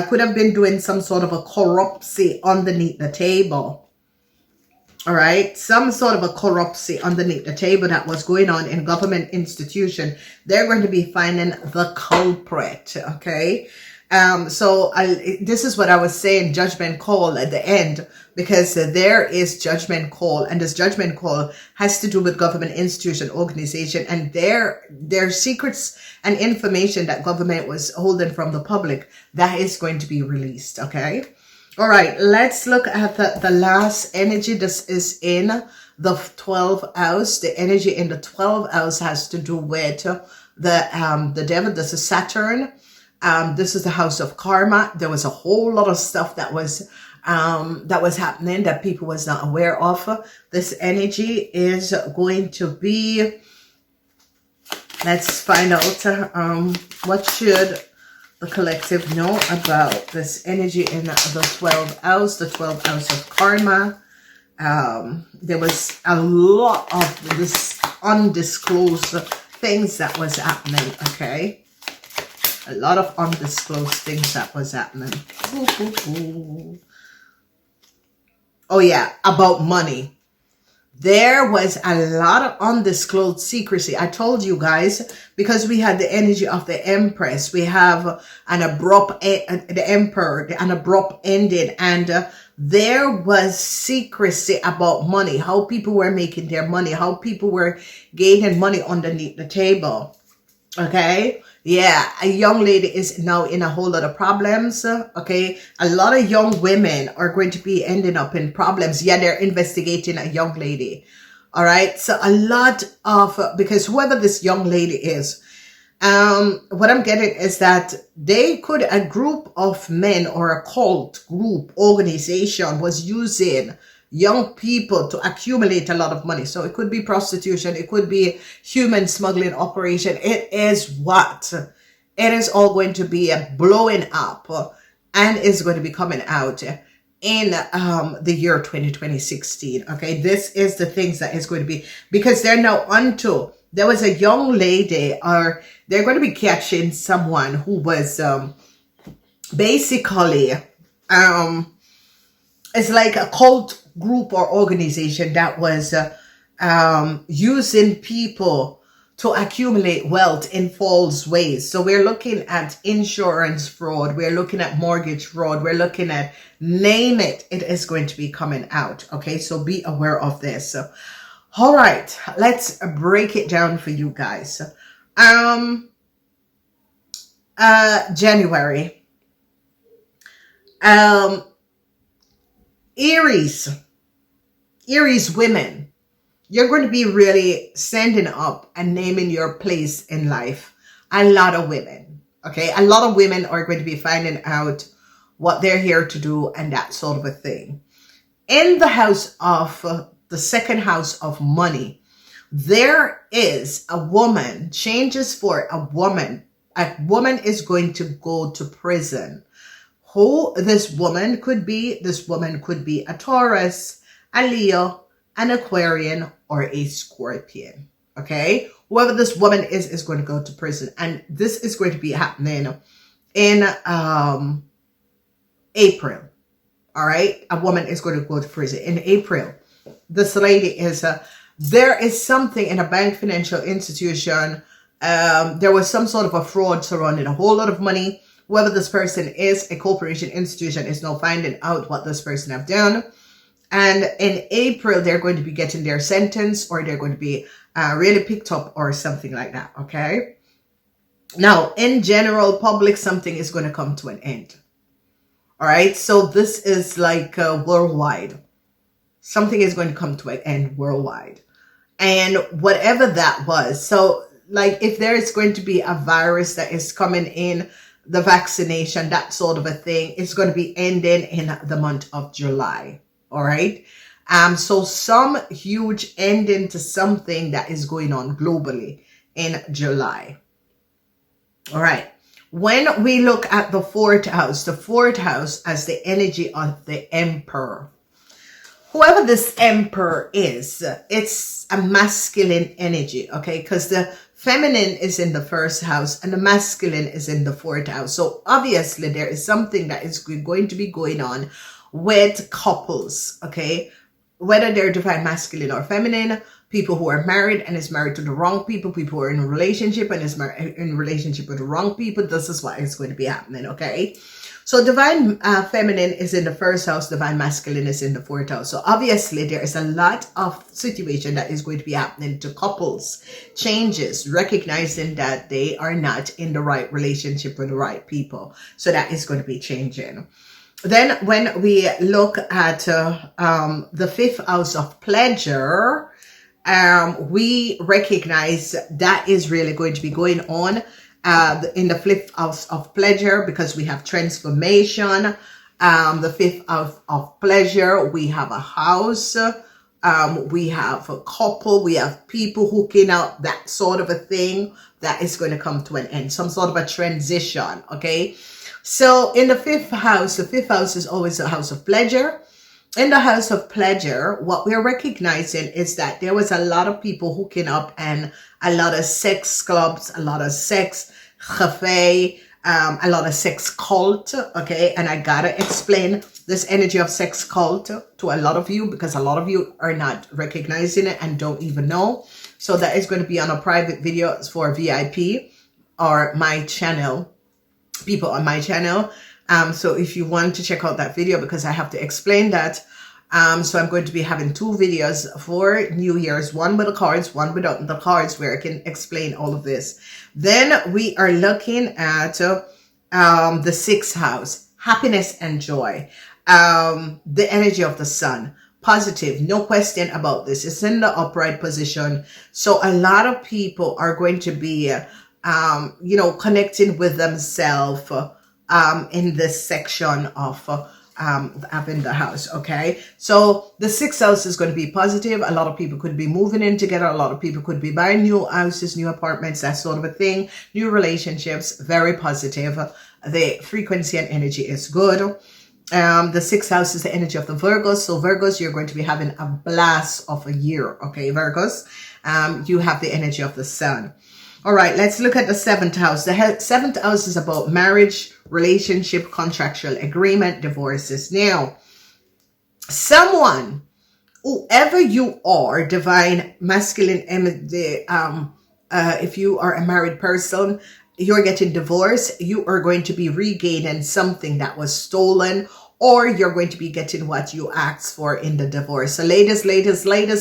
could have been doing some sort of a corruption underneath the table. All right, some sort of a corruption underneath the table that was going on in government institution. They're going to be finding the culprit, okay? This is what I was saying, judgment call at the end, because there is judgment call, and this judgment call has to do with government institution, organization, and their secrets and information that government was holding from the public, that is going to be released, okay? All right, let's look at the last energy. This is in the 12th house. The energy in the 12th house has to do with the devil. This is Saturn. This is the house of karma. There was a whole lot of stuff that was happening that people was not aware of. This energy is going to be, let's find out what should the collective know about this energy in the 12th house, the 12th house of karma. There was a lot of this undisclosed things that was happening, okay? A lot of undisclosed things that was happening. Oh yeah, about money. There was a lot of undisclosed secrecy. I told you guys, because we had the energy of the Empress. We have an abrupt, the Emperor, an abrupt ending. And there was secrecy about money. How people were making their money. How people were gaining money underneath the table. Okay? Yeah, a young lady is now in a whole lot of problems, okay? A lot of young women are going to be ending up in problems. Yeah, they're investigating a young lady, all right? So a lot of, because whoever this young lady is, what I'm getting is that a group of men or a cult group organization was using young people to accumulate a lot of money. So it could be prostitution. It could be human smuggling operation. It is what? It is all going to be blowing up and is going to be coming out in the year 2016. Okay, this is the things that is going to be, because they're now onto, there was a young lady, or they're going to be catching someone who was basically it's like a cult group or organization that was using people to accumulate wealth in false ways. So we're looking at insurance fraud. We're looking at mortgage fraud. We're looking at name it. It is going to be coming out. Okay, so be aware of this. All right, let's break it down for you guys. January. Aries women, you're going to be really standing up and naming your place in life. A lot of women, okay? A lot of women are going to be finding out what they're here to do and that sort of a thing. In the house of, the second house of money, there is a woman, changes for a woman. A woman is going to go to prison. Who this woman could be? This woman could be a Taurus, a Leo, an Aquarian, or a Scorpion. Okay? Whoever this woman is going to go to prison. And this is going to be happening in April. All right? A woman is going to go to prison in April. This lady is, there is something in a bank financial institution. There was some sort of a fraud surrounding a whole lot of money. Whoever this person is, a corporation institution is now finding out what this person have done. And in April, they're going to be getting their sentence, or they're going to be really picked up or something like that. Okay. Now, in general public, something is going to come to an end. All right. So this is like worldwide. Something is going to come to an end worldwide. And whatever that was. So like if there is going to be a virus that is coming in, the vaccination, that sort of a thing, it's going to be ending in the month of July. All right. So some huge ending to something that is going on globally in July. All right. When we look at the fourth house as the energy of the emperor. Whoever this emperor is, it's a masculine energy. Okay. Because the feminine is in the first house and the masculine is in the fourth house. So obviously there is something that is going to be going on with couples, okay? Whether they're divine masculine or feminine, people who are married and is married to the wrong people, people who are in a relationship and is in relationship with the wrong people, this is what is going to be happening, okay? So divine feminine is in the first house, divine masculine is in the fourth house. So obviously there is a lot of situation that is going to be happening to couples, changes, recognizing that they are not in the right relationship with the right people. So that is going to be changing. Then when we look at the fifth house of pleasure, we recognize that is really going to be going on in the fifth house of pleasure, because we have transformation. The fifth house of pleasure, we have a house, we have a couple, we have people hooking up, that sort of a thing that is going to come to an end, some sort of a transition. Okay. So in the fifth house is always a house of pleasure. In the house of pleasure, what we're recognizing is that there was a lot of people hooking up and a lot of sex clubs, a lot of sex cafe, a lot of sex cult. Okay. And I gotta explain this energy of sex cult to a lot of you, because a lot of you are not recognizing it and don't even know. So that is going to be on a private video for VIP or my channel. People on my channel. So if you want to check out that video, because I have to explain that. So I'm going to be having two videos for New Year's, one with the cards, one without the cards, where I can explain all of this. Then we are looking at the sixth house, happiness and joy, the energy of the sun, positive, no question about this. It's in the upright position. So a lot of people are going to be connecting with themselves in this section of having the house. Okay, so the sixth house is going to be positive. A lot of people could be moving in together. A lot of people could be buying new houses, new apartments, that sort of a thing. New relationships, very positive. The frequency and energy is good. The sixth house is the energy of the Virgos. So Virgos, you're going to be having a blast of a year. Okay, Virgos, you have the energy of the sun. All right, let's look at the seventh house. The seventh house is about marriage, relationship, contractual agreement, divorces. Now, someone, whoever you are, divine masculine, if you are a married person, you're getting divorced, you are going to be regaining something that was stolen, or you're going to be getting what you asked for in the divorce. So ladies,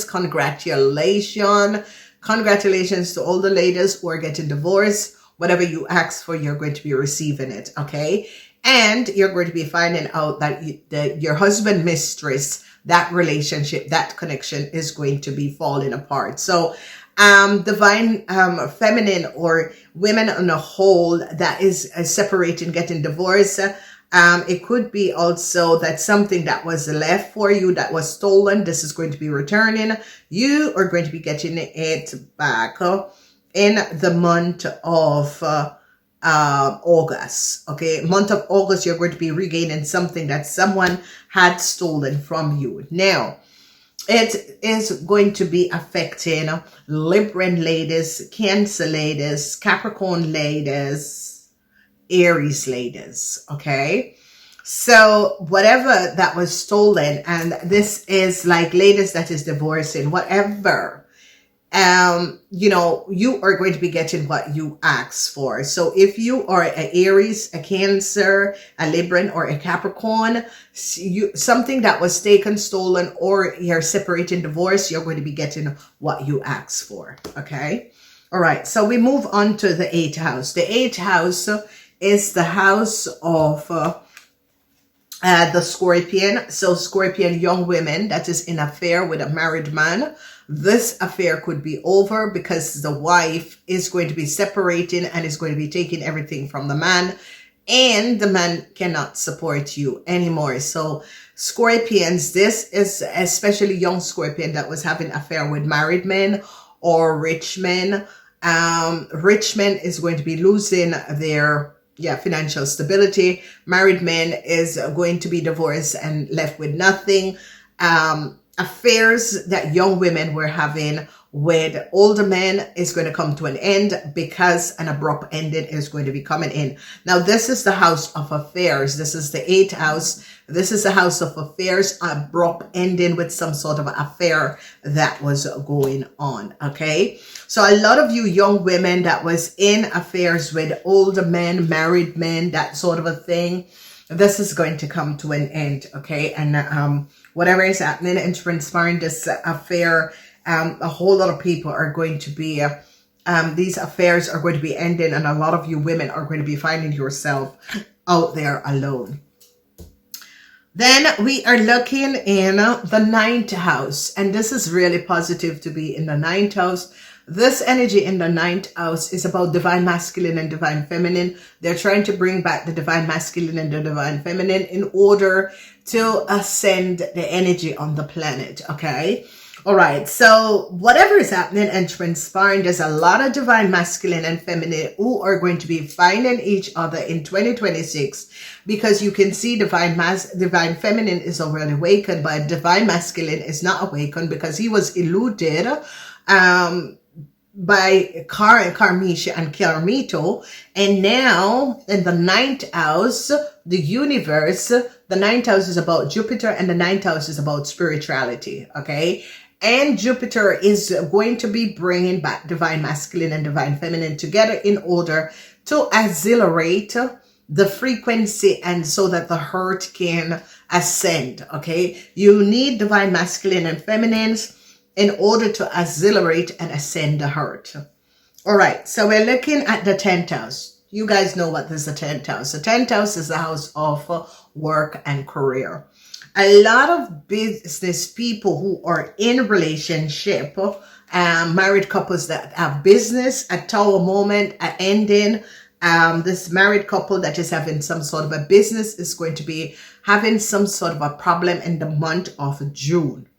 congratulations. Congratulations to all the ladies who are getting divorced. Whatever you asked for, you're going to be receiving it, okay? And you're going to be finding out that your husband, mistress, that relationship, that connection is going to be falling apart. So divine feminine or women on a whole that is separating, getting divorced. It could be also that something that was left for you that was stolen, this is going to be returning. You are going to be getting it back in the month of August. Okay, month of August, you're going to be regaining something that someone had stolen from you. Now, it is going to be affecting Libran ladies, Cancer ladies, Capricorn ladies, Aries ladies, okay? So whatever that was stolen, and this is like ladies that is divorcing, whatever, you know, you are going to be getting what you asked for. So if you are an Aries, a Cancer, a Libran, or a Capricorn, something that was taken, stolen, or you're separating, divorce, you're going to be getting what you asked for, okay? All right, so we move on to the 8th house. The 8th house is the house of the Scorpion. So Scorpion, young women that is in affair with a married man. This affair could be over because the wife is going to be separating and is going to be taking everything from the man, and the man cannot support you anymore. So Scorpions, this is especially young Scorpion that was having affair with married men or rich men. Rich men is going to be losing their financial stability. Married men is going to be divorced and left with nothing. Affairs that young women were having with older men is going to come to an end because an abrupt ending is going to be coming in. Now, this is the house of affairs. This is the 8th house. This is the house of affairs, abrupt ending with some sort of affair that was going on, okay? So a lot of you young women that was in affairs with older men, married men, that sort of a thing, this is going to come to an end, okay? And whatever is happening and transpiring this affair, a whole lot of people are going to be, these affairs are going to be ending, and a lot of you women are going to be finding yourself out there alone. Then we are looking in the 9th house, and this is really positive to be in the 9th house. This energy in the 9th house is about divine masculine and divine feminine. They're trying to bring back the divine masculine and the divine feminine in order to ascend the energy on the planet, okay? All right, so whatever is happening and transpiring, there's a lot of divine masculine and feminine who are going to be finding each other in 2026, because you can see divine feminine is already awakened, but divine masculine is not awakened because he was eluded by Karmisha and Karmito. And now in the 9th house, the universe, the 9th house is about Jupiter, and the 9th house is about spirituality, okay? And Jupiter is going to be bringing back divine masculine and divine feminine together in order to accelerate the frequency, and so that the heart can ascend, okay? You need divine masculine and feminines in order to accelerate and ascend the heart. All right, so we're looking at the 10th house. You guys know what is the 10th house. The 10th house is the house of work and career. A lot of business people who are in relationship, married couples that have business, a tower moment, an ending, this married couple that is having some sort of a business is going to be having some sort of a problem in the month of June.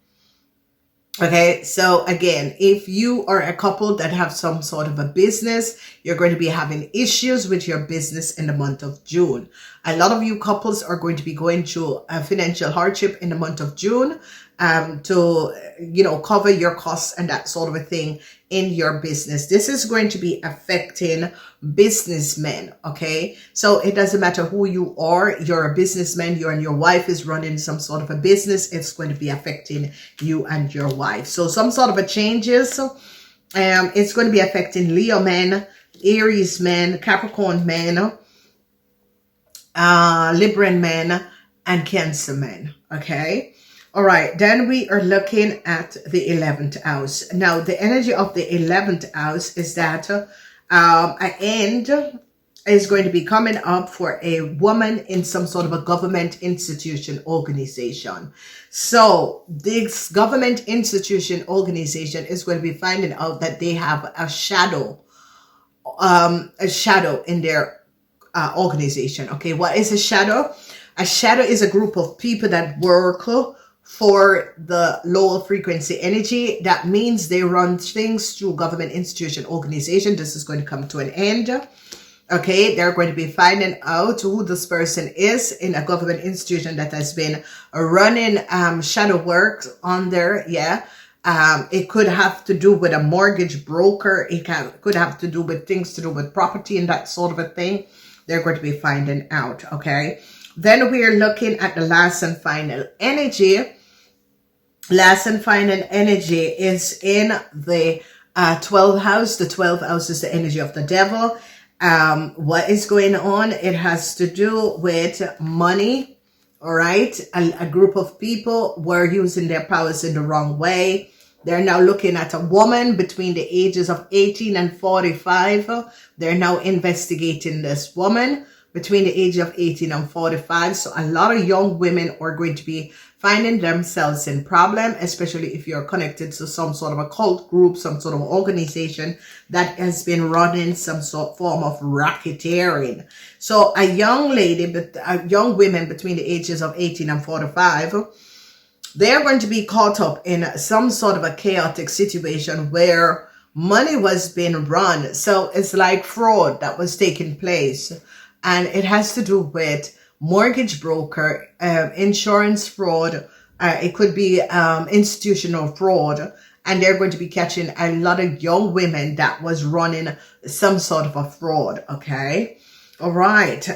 Okay, so again, if you are a couple that have some sort of a business, you're going to be having issues with your business in the month of June. A lot of you couples are going to be going through a financial hardship in the month of June. to, you know, cover your costs and that sort of a thing in your business. This is going to be affecting businessmen, okay? So it doesn't matter who you are. You're a businessman, you and your wife is running some sort of a business. It's going to be affecting you and your wife. So some sort of a changes. It's going to be affecting Leo men, Aries men, Capricorn men, Libran men, and Cancer men, okay? All right, then we are looking at the 11th house. Now, the energy of the 11th house is that an end is going to be coming up for a woman in some sort of a government institution organization. So this government institution organization is going to be finding out that they have a shadow in their organization. Okay, what is a shadow? A shadow is a group of people that work for the lower frequency energy. That means they run things through government institution organization. This is going to come to an end. Okay, they're going to be finding out who this person is in a government institution that has been running shadow work on there. Yeah. It could have to do with a mortgage broker. It could have to do with things to do with property and that sort of a thing. They're going to be finding out. Okay. Then we are looking at the last and final energy. Last and final energy is in the 12th house. The 12th house is the energy of the devil. What is going on? It has to do with money. All right. A group of people were using their powers in the wrong way. They're now looking at a woman between the ages of 18 and 45. They're now investigating this woman between the age of 18 and 45. So a lot of young women are going to be finding themselves in problem, especially if you're connected to some sort of a cult group, some sort of organization that has been running some sort of form of racketeering. So a young lady, young women between the ages of 18 and 45, they're going to be caught up in some sort of a chaotic situation where money was being run. So it's like fraud that was taking place. And it has to do with mortgage broker, insurance fraud. It could be institutional fraud. And they're going to be catching a lot of young women that was running some sort of a fraud. Okay. All right.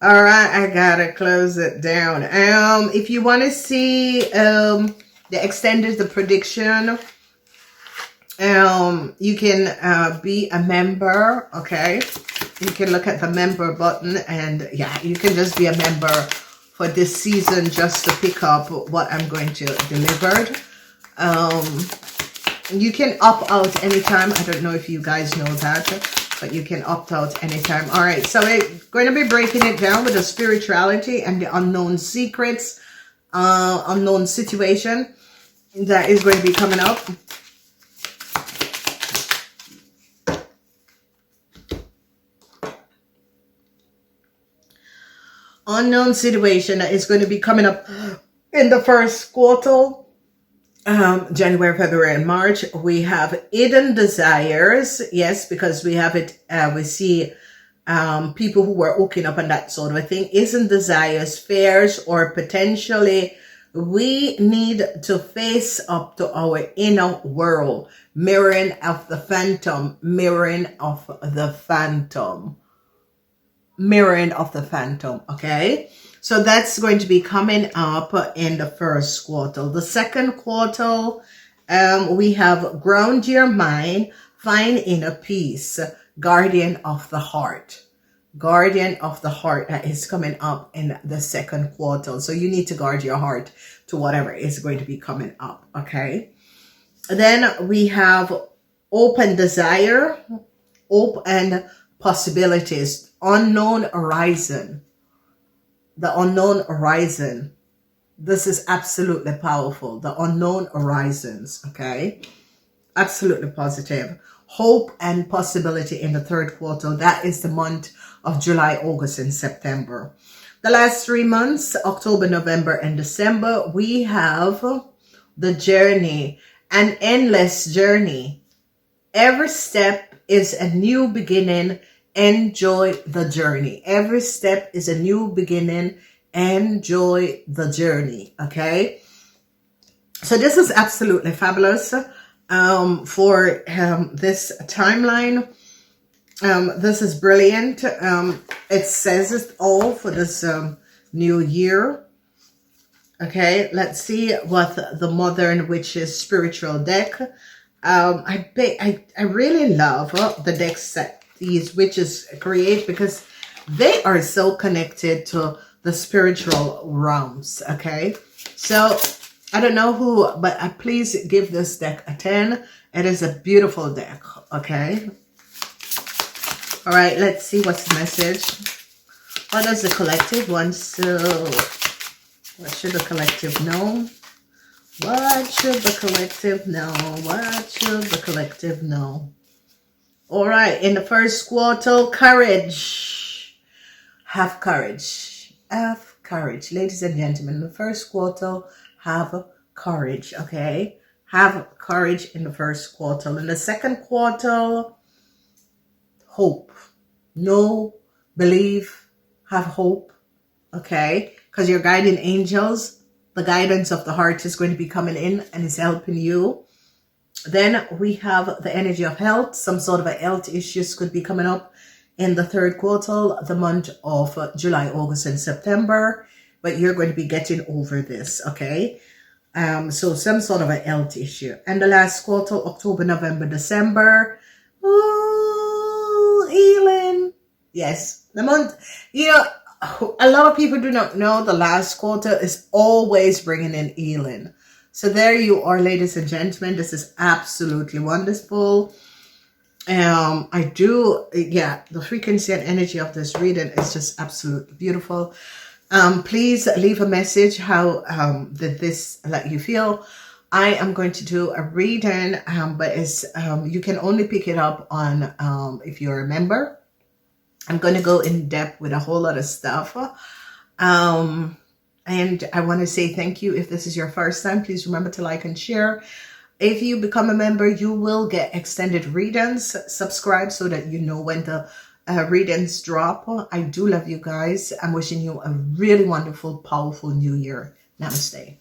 All right. I gotta close it down. If you want to see the extended, the prediction, you can be a member. Okay, you can look at the member button, and yeah, you can just be a member for this season just to pick up what I'm going to deliver. You can opt out anytime. I don't know if you guys know that, but you can opt out anytime. All right, so we're going to be breaking it down with the spirituality and the unknown secrets, unknown situation that is going to be coming up. Unknown situation that is going to be coming up in the first quarter, January, February, and March. We have hidden desires. Yes, because we have it. We see people who were hooking up and that sort of a thing. Hidden desires, fears, or potentially we need to face up to our inner world. Mirroring of the phantom. Mirroring of the phantom. Mirroring of the phantom. Okay, so that's going to be coming up in the first quarter. The second quarter, we have ground your mind, find inner peace, guardian of the heart. Guardian of the heart, that is coming up in the second quarter. So you need to guard your heart to whatever is going to be coming up. Okay, then we have open desire, hope and possibilities. Unknown horizon. The unknown horizon. This is absolutely powerful. The unknown horizons. Okay. Absolutely positive. Hope and possibility in the third quarter. That is the month of July, August, and September. The last 3 months, October, November, and December, we have the journey, an endless journey. Every step is a new beginning. Enjoy the journey. Every step is a new beginning. enjoy the journey. Okay, so this is absolutely fabulous for this timeline. This is brilliant. It says it all for this new year. Okay, let's see what the Modern Witches spiritual deck. I really love the decks that these witches create, because they are so connected to the spiritual realms. Okay, so I don't know who, but please give this deck a 10. It is a beautiful deck. Okay. All right, let's see what's the message. What does the collective want to... What should the collective know? What should the collective know? What should the collective know? All right, in the first quarter, courage. Have courage. Have courage. Ladies and gentlemen, in the first quarter, have courage, okay? Have courage in the first quarter. In the second quarter, hope. Know, believe, have hope, okay? Because your guiding angels, the guidance of the heart is going to be coming in and is helping you. Then we have the energy of health. Some sort of a health issues could be coming up in the third quarter, the month of July, August, and September. But you're going to be getting over this, okay? So some sort of a health issue. And the last quarter, October, November, December. Ooh, healing. Yes, the month, you know, a lot of people do not know the last quarter is always bringing in healing. So there you are, ladies and gentlemen. This is absolutely wonderful. The frequency and energy of this reading is just absolutely beautiful. Please leave a message. How did this let you feel? I am going to do a reading, but it's you can only pick it up on if you're a member. I'm going to go in depth with a whole lot of stuff. And I want to say thank you. If this is your first time, please remember to like and share. If you become a member, you will get extended readings. Subscribe so that you know when the readings drop. I do love you guys. I'm wishing you a really wonderful, powerful new year. Namaste.